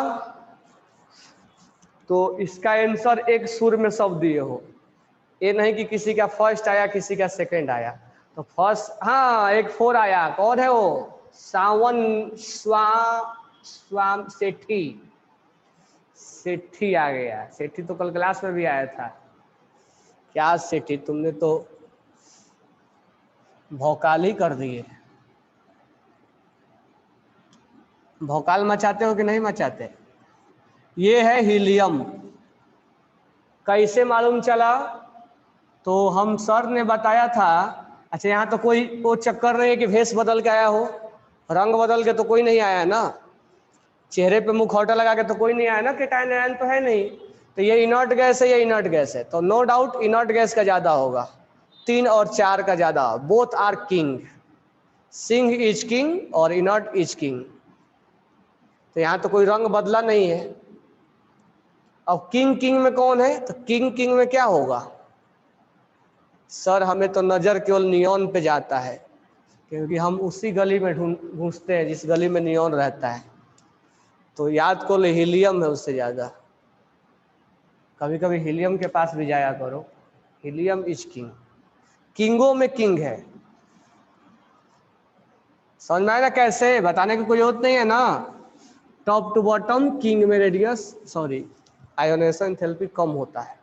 तो इसका आंसर एक सुर में सब दिए हो, ये नहीं कि किसी का फर्स्ट आया किसी का सेकंड आया। तो फर्स्ट, हाँ एक 4 आया, कौन है वो? सावन स्वाम सेठी, सेठी आ गया। सेठी तो कल क्लास में भी आया था। क्या सेठी, तुमने तो भौकाल ही कर दिए। भौकाल मचाते हो कि नहीं मचाते? ये है हीलियम। कैसे मालूम चला? तो हम सर ने बताया था। अच्छा, यहाँ तो कोई वो चक्कर नहीं है कि भेष बदल के आया हो, रंग बदल के तो कोई नहीं आया ना, चेहरे पे मुखौटा लगा के तो कोई नहीं आया ना, केटायन आयन तो है नहीं। तो ये इनर्ट गैस है, ये इनर्ट गैस है, तो नो डाउट इनर्ट गैस का ज्यादा होगा, 3 और 4 का ज्यादा। Both are king, Singh is king और इनर्ट इज किंग। तो यहाँ तो कोई रंग बदला नहीं है। अब किंग किंग में कौन है? तो किंग किंग में क्या होगा? सर हमें तो नजर केवल नियॉन पे जाता है, क्योंकि हम उसी गली में घुसते हैं जिस गली में नियॉन रहता है। तो याद को हीलियम है उससे ज्यादा। कभी कभी हीलियम के पास भी जाया करो। हीलियम इज किंग, किंगों में किंग है। समझ में आया ना? कैसे बताने की कोई जरूरत नहीं है ना। टॉप टू बॉटम किंग में रेडियस, सॉरी, आयोनाइजेशन एंथैल्पी कम होता है।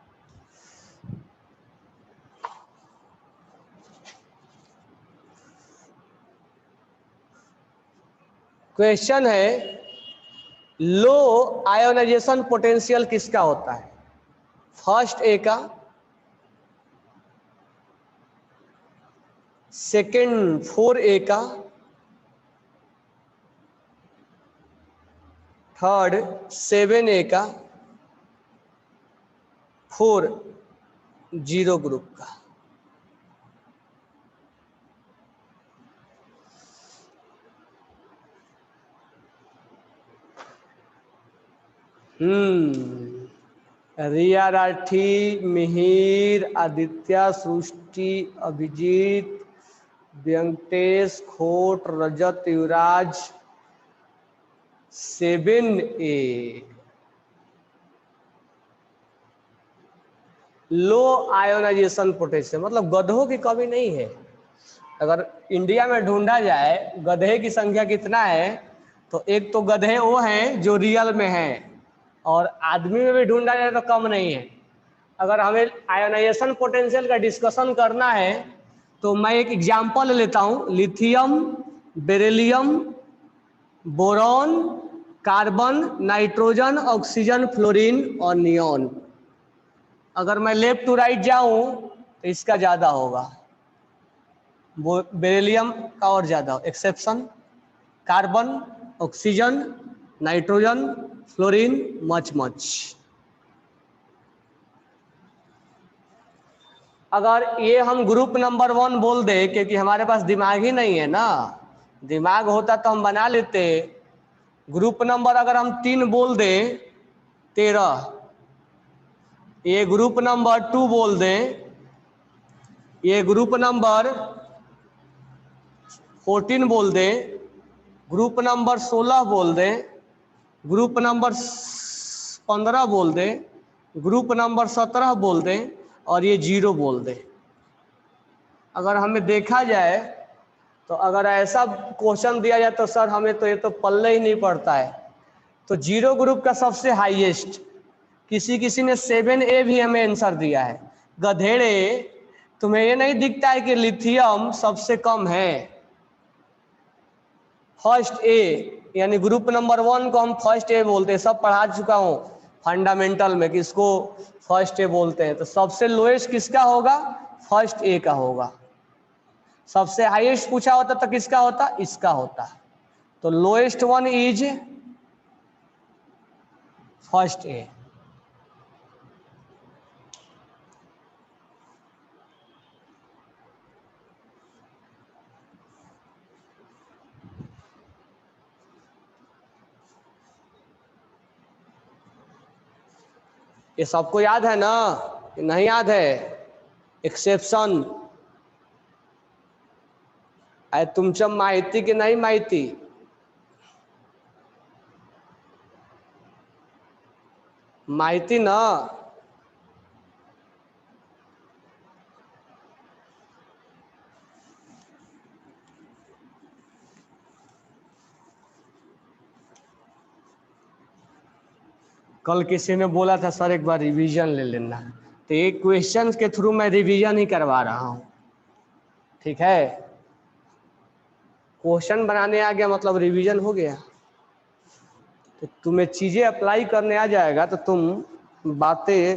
क्वेश्चन है लो आयोनाइजेशन पोटेंशियल किसका होता है? फर्स्ट ए का, सेकेंड 4A का, थर्ड 7A का, फोर 0 ग्रुप का। रिया राठी, मिहिर, आदित्य, सृष्टि, अभिजीत, व्यंकटेश, खोट, रजत, युवराज, 7A। लो आयोनाइजेशन पोटेंशियल मतलब गधों की कमी नहीं है। अगर इंडिया में ढूंढा जाए गधे की संख्या कितना है, तो एक तो गधे वो हैं जो रियल में हैं, और आदमी में भी ढूंढा जाए तो कम नहीं है। अगर हमें आयोनाइजेशन पोटेंशियल का डिस्कशन करना है तो मैं एक एग्जांपल लेता हूं, lithium, beryllium, boron, carbon, nitrogen, oxygen, fluorine और नियॉन। अगर मैं लेफ्ट टू राइट जाऊं तो इसका ज्यादा होगा, बेरिलियम का और ज्यादा, exception carbon, oxygen, nitrogen, fluorine, much much. अगर ये हम ग्रुप नंबर 1 बोल दे, क्योंकि हमारे पास दिमाग ही नहीं है ना, दिमाग होता तो हम बना लेते। ग्रुप नंबर अगर हम 3 बोल दे 13, ये ग्रुप नंबर 2 बोल दें, ये ग्रुप नंबर 14 बोल दें, ग्रुप नंबर 16 बोल दें, ग्रुप नंबर 15 बोल दें, ग्रुप नंबर 17 बोल दें, और ये 0 बोल दें। अगर हमें देखा जाए तो अगर ऐसा क्वेश्चन दिया जाए तो सर हमें तो ये तो पल्ले ही नहीं पड़ता है। तो 0 ग्रुप का सबसे हाईएस्ट, किसी ने 7A भी हमें आंसर दिया है। गधेड़े, तुम्हें ये नहीं दिखता है कि लिथियम सबसे कम है? फर्स्ट ए यानी ग्रुप नंबर 1 को हम फर्स्ट ए बोलते हैं, सब पढ़ा चुका हूं फंडामेंटल में कि इसको फर्स्ट ए बोलते हैं। तो सबसे लोएस्ट किसका होगा? फर्स्ट ए का होगा। सबसे हाईएस्ट पूछा होता तो किसका होता? इसका होता। तो lowest one is first A. ये सबको याद है ना? नहीं याद है? एक्सेप्शन आहे तुमच्या माहिती की नहीं माहिती? माहिती ना? कल किसी ने बोला था सर एक बार रिवीजन ले लेना, तो ये क्वेश्चंस के थ्रू मैं रिवीजन ही करवा रहा हूं। ठीक है, क्वेश्चन बनाने आ गया मतलब रिवीजन हो गया। तो तुम्हें चीजें अप्लाई करने आ जाएगा तो तुम बातें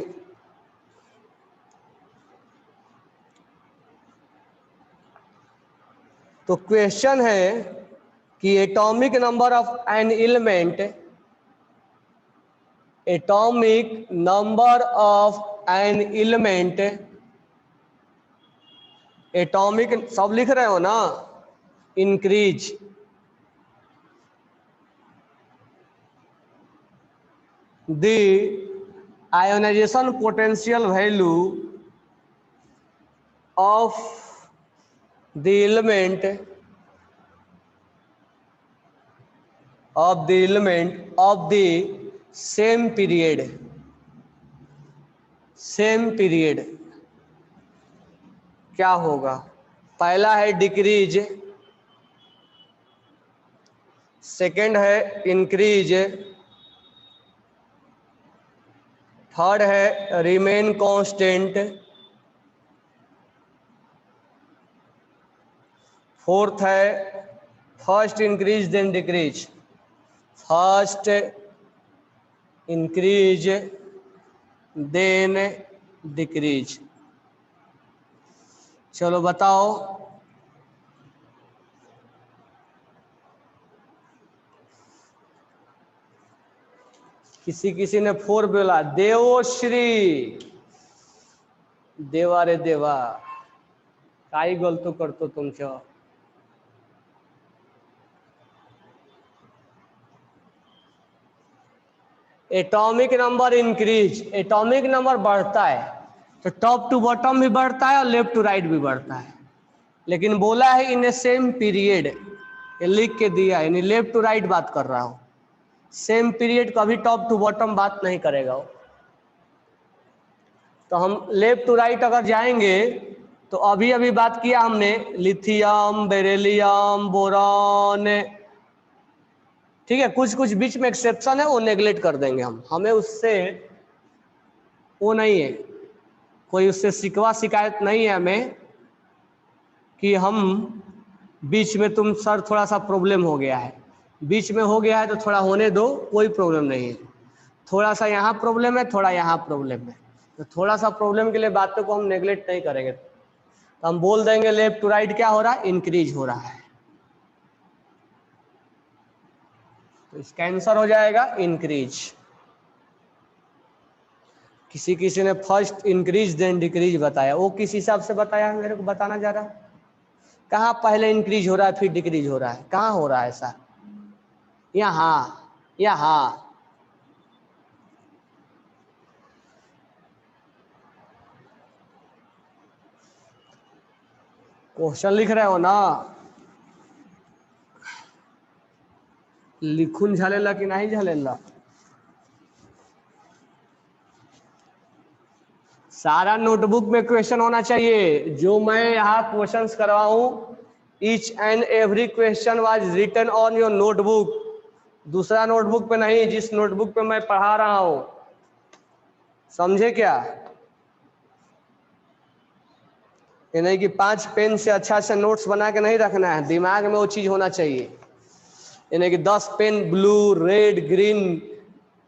तो क्वेश्चन है कि atomic number of an element, atomic number of an element, atomic सब लिख रहे हो ना? Increase the ionisation potential value of the element of the same period क्या होगा? पहला है डिक्रीज, सेकंड है इंक्रीज, थर्ड है रिमेन कांस्टेंट, फोर्थ है first increase then decrease, first increase then decrease. चलो बताओ। किसी ने 4 बोला। देवश्री, देवा रे देवा, काही गलतो करतो तुमचं। Atomic number increase, atomic number बढ़ता है तो टॉप टू बॉटम भी बढ़ता है और लेफ्ट टू राइट भी बढ़ता है, लेकिन बोला है इन ए सेम पीरियड, ये लिख के दिया है, यानी लेफ्ट टू राइट बात कर रहा हूं। सेम पीरियड कभी टॉप टू बॉटम बात नहीं करेगा वो। तो हम लेफ्ट टू राइट अगर जाएंगे तो अभी अभी बात किया हमने लिथियम, बेरिलियम, बोरॉन, ठीक है। कुछ कुछ बीच में एक्सेप्शन है, वो नेग्लेक्ट कर देंगे हम, हमें उससे वो नहीं है, कोई उससे शिकवा शिकायत नहीं है हमें कि हम बीच में तुम सर थोड़ा सा प्रॉब्लम हो गया है, बीच में हो गया है तो थोड़ा होने दो, कोई प्रॉब्लम नहीं है। थोड़ा सा यहाँ प्रॉब्लम है, थोड़ा यहाँ प्रॉब्लम है, तो थोड़ा सा प्रॉब्लम के लिए बातों को हम नेग्लेक्ट नहीं करेंगे, तो हम बोल देंगे लेफ्ट टू राइट क्या हो रहा है, इंक्रीज हो रहा है। तो इसका आंसर हो जाएगा इंक्रीज। किसी ने फर्स्ट इंक्रीज देन डिक्रीज बताया, वो किस हिसाब से बताया मेरे को बताना जा रहा है। कहाँ पहले इंक्रीज हो रहा है फिर डिक्रीज हो रहा है, कहाँ हो रहा है ऐसा? यहाँ, यहाँ। क्वेश्चन लिख रहे हो ना, लिखून झालेला कि नहीं झालेला? सारा नोटबुक में क्वेश्चन होना चाहिए। जो मैं यहाँ क्वेश्चंस करवाऊं, each and every question was written on your notebook, दूसरा नोटबुक पे नहीं, जिस नोटबुक पे मैं पढ़ा रहा हूं, समझे क्या? ये नहीं कि 5 पेन से अच्छा अच्छा नोट्स बना के नहीं रखना है, दिमाग में वो चीज होना चाहिए। ये नहीं कि 10 पेन ब्लू, रेड, ग्रीन,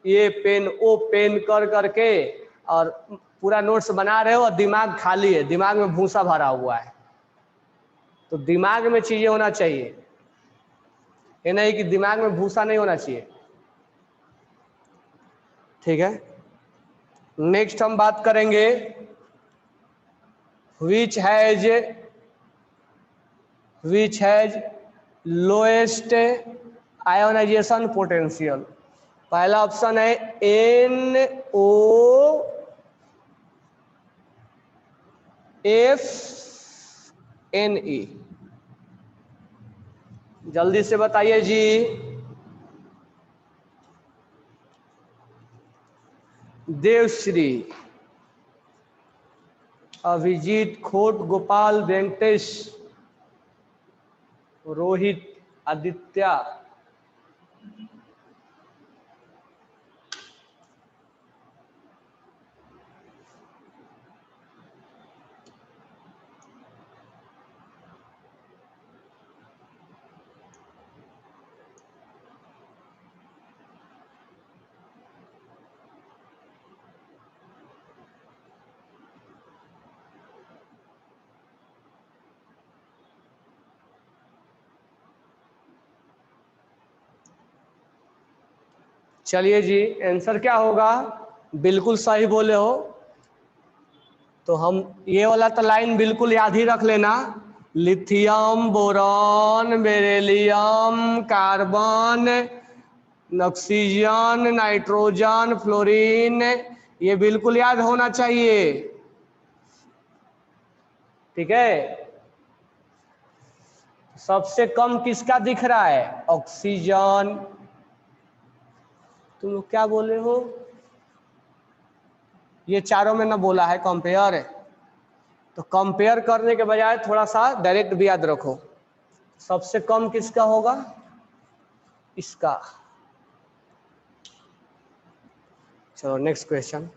ये पेन वो पेन कर करके और पूरा नोट्स बना रहे हो और दिमाग खाली है, दिमाग में भूसा भरा हुआ है। तो दिमाग में चीजें होना चाहिए, ये नहीं कि दिमाग में भूसा नहीं होना चाहिए। ठीक है, नेक्स्ट हम बात करेंगे which has lowest ionization potential. पहला ऑप्शन है NOFNE। जल्दी से बताइए जी। देवश्री, अभिजीत, खोट, गोपाल, वेंकटेश, रोहित, आदित्य। चलिए जी, आंसर क्या होगा? बिल्कुल सही बोले हो। तो हम ये वाला तो लाइन बिल्कुल याद ही रख लेना, lithium, boron, beryllium, carbon, oxygen, nitrogen, fluorine, ये बिल्कुल याद होना चाहिए। ठीक है, सबसे कम किसका दिख रहा है? ऑक्सीजन। तुम लोग क्या बोले हो? ये चारों में ना बोला है कंपेयर है, तो कंपेयर करने के बजाय थोड़ा सा डायरेक्ट भी याद रखो। सबसे कम किसका होगा? इसका। चलो नेक्स्ट क्वेश्चन।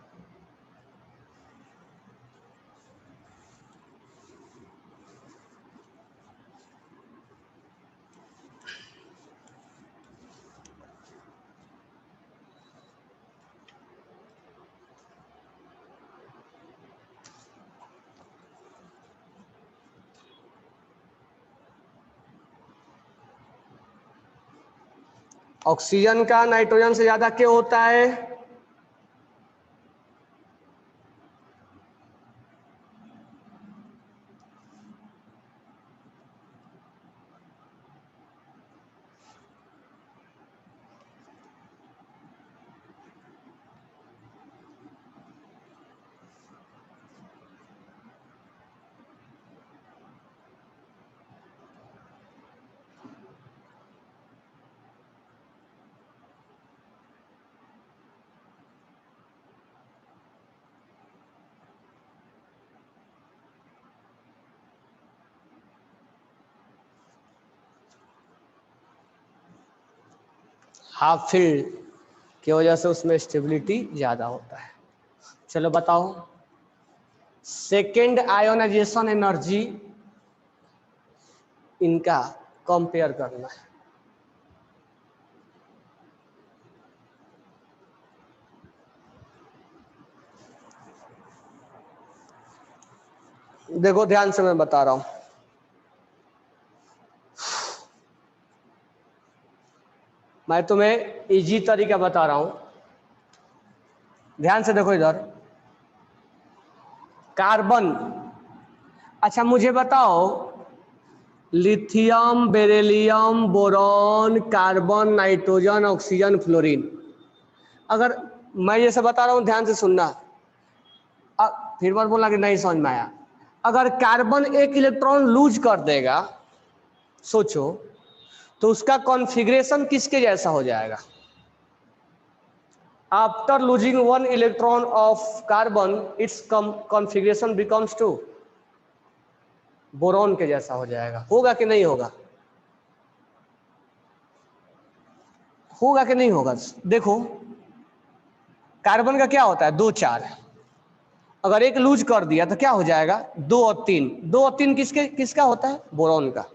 ऑक्सीजन का नाइट्रोजन से ज्यादा क्यों होता है? हाफ फील्ड की वजह से उसमें स्टेबिलिटी ज्यादा होता है। चलो बताओ, सेकेंड आयोनाइजेशन एनर्जी इनका कंपेयर करना है। देखो ध्यान से मैं बता रहा हूं, मैं तुम्हें इजी तरीका बता रहा हूं, ध्यान से देखो इधर। कार्बन, अच्छा मुझे बताओ, lithium, beryllium, boron, carbon, nitrogen, oxygen, fluorine, अगर मैं जैसे बता रहा हूं ध्यान से सुनना, फिर मत बोलना कि नहीं समझ में आया। अगर कार्बन एक इलेक्ट्रॉन लूज कर देगा, सोचो, तो उसका कॉन्फ़िगरेशन किसके जैसा हो जाएगा? After losing one electron of carbon its configuration becomes to boron के जैसा हो जाएगा। होगा कि नहीं होगा? होगा कि नहीं होगा? देखो कार्बन का क्या होता है, 2 4, अगर एक लूज कर दिया तो क्या हो जाएगा, 2 और 3, 2 और 3 किसका होता है, बोरॉन का।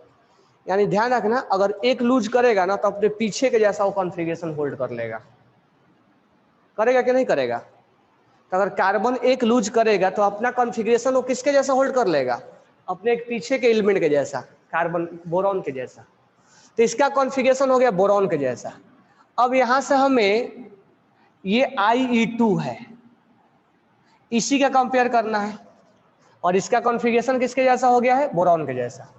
यानी ध्यान रखना, अगर एक लूज करेगा ना तो अपने पीछे के जैसा वो कॉन्फ़िगरेशन होल्ड कर लेगा। करेगा कि नहीं करेगा? तो अगर कार्बन एक लूज करेगा तो अपना कॉन्फ़िगरेशन वो किसके जैसा होल्ड कर लेगा, अपने एक पीछे के एलिमेंट के जैसा, कार्बन बोरॉन के जैसा। तो इसका कॉन्फ़िगरेशन हो गया बोरॉन के जैसा। अब यहां से हमें ये IE2 है, इसी का कंपेयर करना है, और इसका कॉन्फ़िगरेशन किसके जैसा हो गया है, बोरॉन के जैसा।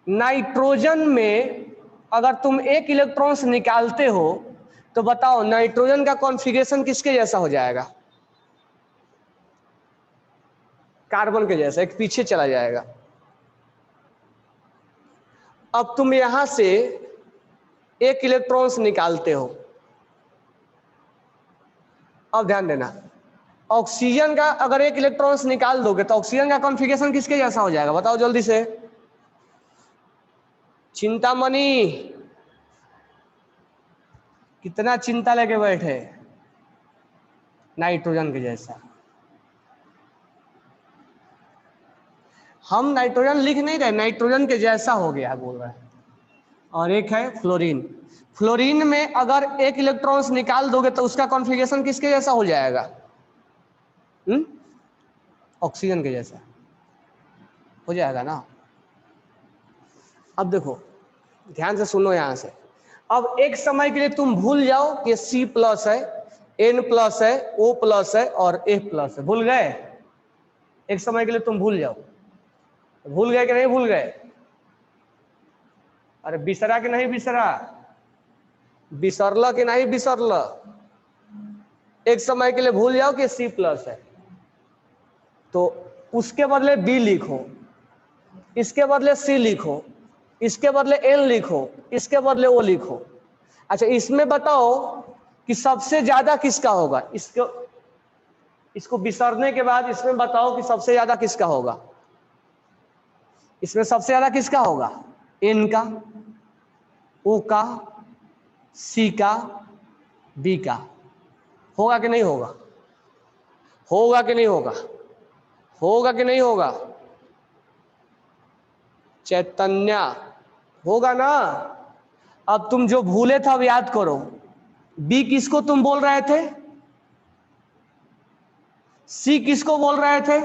नाइट्रोजन में अगर तुम एक इलेक्ट्रॉन्स निकालते हो तो बताओ नाइट्रोजन का कॉन्फ़िगरेशन किसके जैसा हो जाएगा, कार्बन के जैसा, एक पीछे चला जाएगा। अब तुम यहां से एक इलेक्ट्रॉन्स निकालते हो, अब ध्यान देना, ऑक्सीजन का अगर एक इलेक्ट्रॉन्स निकाल दोगे तो ऑक्सीजन का कॉन्फ़िगरेशन किसके जैसा हो जाएगा, बताओ जल्दी से। चिंतामणि, कितना चिंता लेके बैठे, नाइट्रोजन के जैसा। हम नाइट्रोजन लिख नहीं रहे, नाइट्रोजन के जैसा हो गया बोल रहा है। और एक है फ्लोरीन, फ्लोरीन में अगर एक इलेक्ट्रॉन्स निकाल दोगे तो उसका कॉन्फ़िगरेशन किसके जैसा हो जाएगा, ऑक्सीजन के जैसा हो जाएगा ना। अब देखो ध्यान से सुनो यहां से, अब एक समय के लिए तुम भूल जाओ कि C+ है, N+ है, O+ है और A+ है, भूल गए, एक समय के लिए तुम भूल जाओ। भूल गए कि नहीं भूल गए? अरे बिसरा कि नहीं बिसरा, बिसरला कि नहीं बिसरला? एक समय के लिए भूल जाओ कि C+ है, तो उसके बदले B लिखो, इसके बदले C लिखो, इसके बदले N लिखो, इसके बदले O लिखो। अच्छा इसमें बताओ कि सबसे ज्यादा किसका होगा, इसको बिसरने के बाद इसमें बताओ कि सबसे ज्यादा किसका होगा, इसमें सबसे ज्यादा किसका होगा, N का, O का, C का, B का। होगा कि नहीं होगा? होगा कि नहीं होगा? होगा कि नहीं होगा? चैतन्य, होगा ना। अब तुम जो भूले थे अब याद करो, बी किसको तुम बोल रहे थे, सी किसको बोल रहे थे,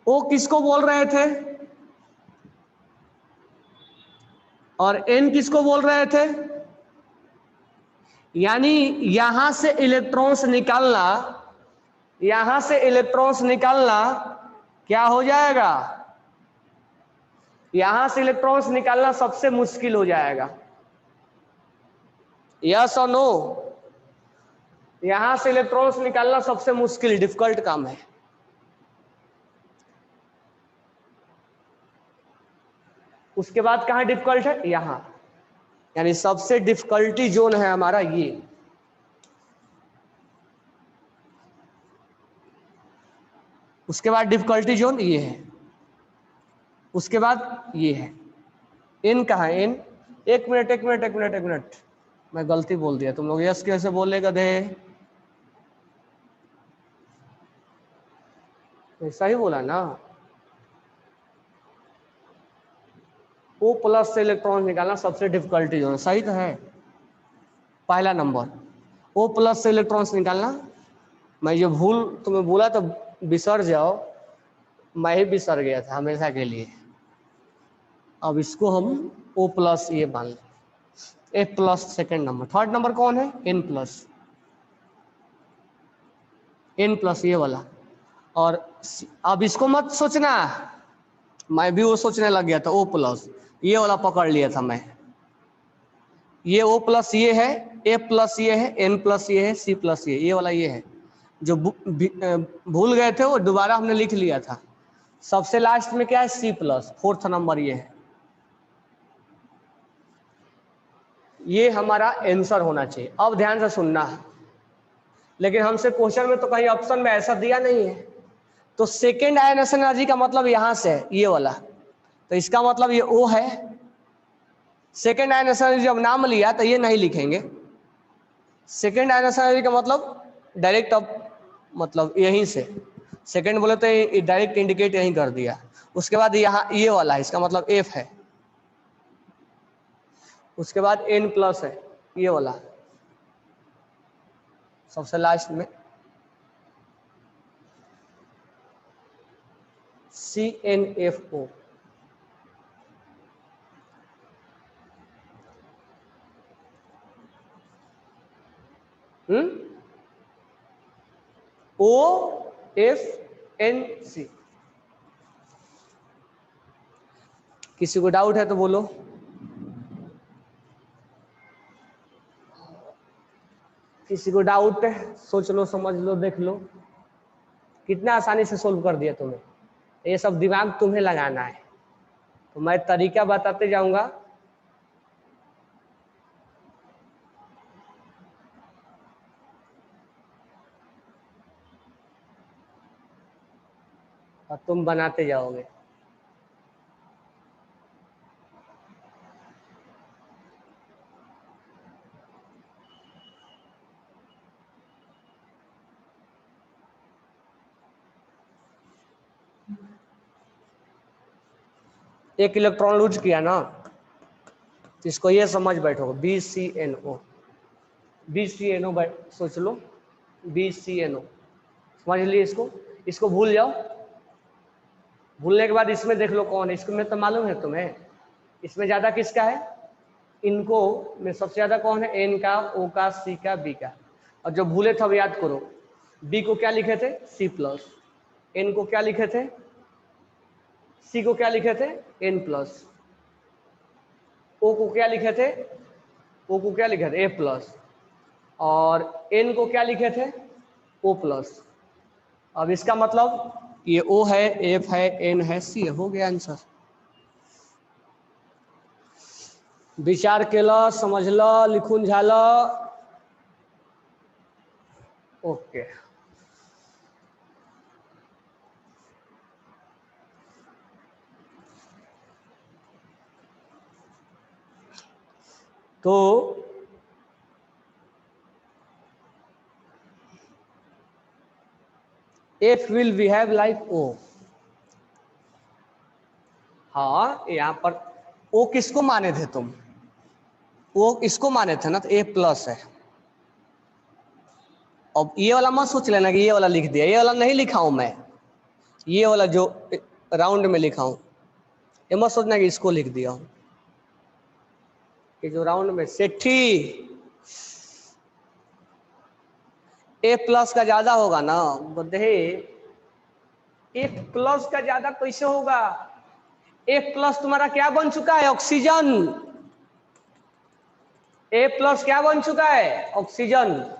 ओ किसको बोल रहे थे, और n किसको बोल रहे थे? यानी यहां से इलेक्ट्रॉन्स निकालना, यहां से इलेक्ट्रॉन्स निकालना क्या हो जाएगा? यहां से इलेक्ट्रॉन्स निकालना सबसे मुश्किल हो जाएगा। यस और नो? यहां से इलेक्ट्रॉन्स निकालना सबसे मुश्किल डिफिकल्ट काम है। उसके बाद कहां डिफिकल्ट है? यहां, यानी सबसे डिफिकल्टी जोन है हमारा ये। उसके बाद डिफिकल्टी जोन ये है, उसके बाद ये है। इन कहाँ है? इन, एक मिनट एक मिनट एक मिनट एक मिनट, मैं गलती बोल दिया। तुम लोग यस कैसे बोले गधे? सही बोला ना? O प्लस से इलेक्ट्रॉन निकालना सबसे डिफिकल्टी जोन, सही तो है। पहला नंबर O प्लस से इलेक्ट्रॉन्स निकालना। मैं ये भूल तुम्हें बोला तो बिसर जाओ, मैं ही बिसर गया था हमेशा के लिए। अब इसको हम O प्लस ये मान लें। F plus second number. Third number कौन है? N plus. N प्लस ये वाला। और अब इसको मत सोचना, मैं भी वो सोचने लग गया था। O प्लस ये वाला पकड़ लिया था मैं। ये O प्लस ये है, F प्लस ये है, N प्लस ये है, C प्लस ये वाला ये है। जो भूल गए थे वो दोबारा हमने लिख लिया था। सबसे लास्ट में क्या है? C प्लस, फोर्थ नंबर ये है। ये हमारा आंसर होना चाहिए। अब ध्यान से सुनना है, लेकिन हमसे क्वेश्चन में तो कहीं ऑप्शन में ऐसा दिया नहीं है। तो सेकेंड आयनेशन एनर्जी का मतलब यहां से है ये वाला, तो इसका मतलब ये O है। सेकेंड आयनेशन एनर्जी जब नाम लिया तो ये नहीं लिखेंगे। सेकेंड आयनेशन एनर्जी का मतलब डायरेक्ट, अब मतलब यहीं से सेकेंड बोले तो डायरेक्ट इंडिकेट यहीं कर दिया। उसके बाद यहाँ ये वाला है, इसका मतलब F है। उसके बाद N प्लस है ये वाला, सबसे लास्ट में CnFO। OFNC। किसी को डाउट है तो बोलो। किसी को डाउट है? सोच लो, समझ लो, देख लो। कितना आसानी से सोल्व कर दिया तुम्हें। ये सब दिमाग तुम्हें लगाना है, तो मैं तरीका बताते जाऊंगा। और तुम बनाते जाओगे। एक इलेक्ट्रॉन लूज किया ना, तो इसको ये समझ बैठो BCNO। BCNO सोच लो, BCNO समझ लिए इसको। इसको भूल जाओ। भूलने के बाद इसमें देख लो कौन है। इसमें तो मालूम है तुम्हें, इसमें ज्यादा किसका है? इनको में सबसे ज्यादा कौन है? N का, O का, C का, B का। और जो भूले थे अब याद करो। B को क्या लिखे थे? C plus. N को क्या लिखे थे? C को क्या लिखे थे? N plus. O को क्या लिखे थे? O को क्या लिखे थे? A plus. और N को क्या लिखे थे? O plus. अब इसका मतलब ये O है, F है, N है, C है। हो गया आंसर। विचार केलं, समजलं, लिखून झालं? ओके। तो F will behave like O। हाँ, यहाँ पर O किसको माने थे तुम? O इसको माने थे ना, तो A प्लस है। अब ये वाला मत सोच लेना कि ये वाला लिख दिया, ये वाला नहीं लिखा हूं मैं। ये वाला जो राउंड में लिखा हूं, ये मत सोचना कि इसको लिख दिया हूं। कि जो राउंड में सेठी ए प्लस का ज्यादा होगा ना बदहे, एक प्लस का ज्यादा कैसे होगा? एक प्लस तुम्हारा क्या बन चुका है? ऑक्सीजन। ए प्लस क्या बन चुका है? ऑक्सीजन।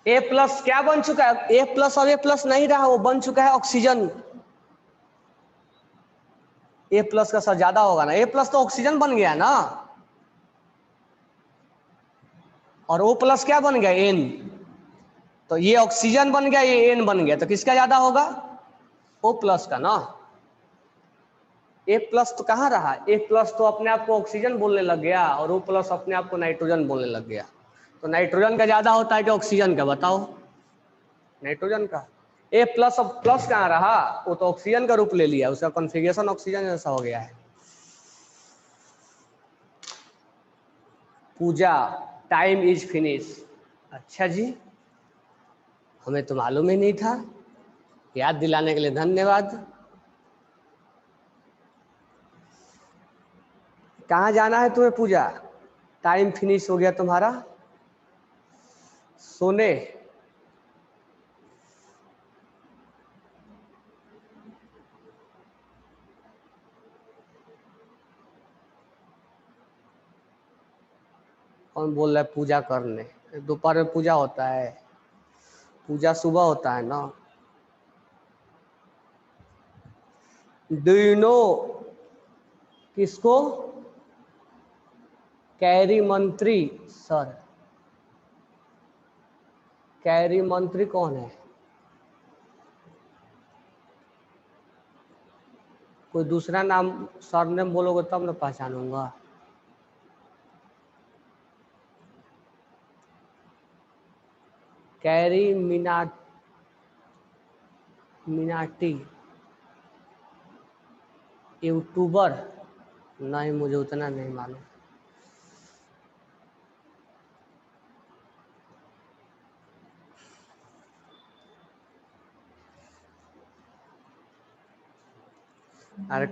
ए प्लस क्या बन चुका है? ए प्लस अब ए प्लस नहीं रहा, वो बन चुका है ऑक्सीजन। ए प्लस का सर ज्यादा होगा ना, ए प्लस तो ऑक्सीजन बन गया ना, और ओ प्लस क्या बन गया? एन। तो ये ऑक्सीजन बन गया, ये एन बन गया, तो किसका ज्यादा होगा? ओ प्लस का ना। ए प्लस तो कहाँ रहा? ए प्लस तो अपने आप को ऑक्सीजन बोलने लग गया, और ओ प्लस अपने आप को नाइट्रोजन बोलने लग गया। तो नाइट्रोजन का ज्यादा होता है कि ऑक्सीजन का? बताओ। नाइट्रोजन का। ए प्लस अब प्लस कहाँ रहा? वो तो ऑक्सीजन का रूप ले लिया, उसका कॉन्फ़िगरेशन ऑक्सीजन जैसा हो गया है। पूजा, टाइम इज फिनिश। अच्छा जी, हमें तो मालूम ही नहीं था, याद दिलाने के लिए धन्यवाद। कहाँ जाना है तुम्हें पूजा? टाइम फिनिश हो गया तुम्हारा, सोने। कौन बोल रहा है पूजा करने? दोपहर में पूजा होता है? पूजा सुबह होता है ना। डू यू नो किसको? कैरी मंत्री सर। कैरी मंत्री कौन है? कोई दूसरा नाम सर ने बोलोगे तब ना पहचानूंगा। Carry Minati YouTuber? नहीं, मुझे उतना नहीं मालूम। अरे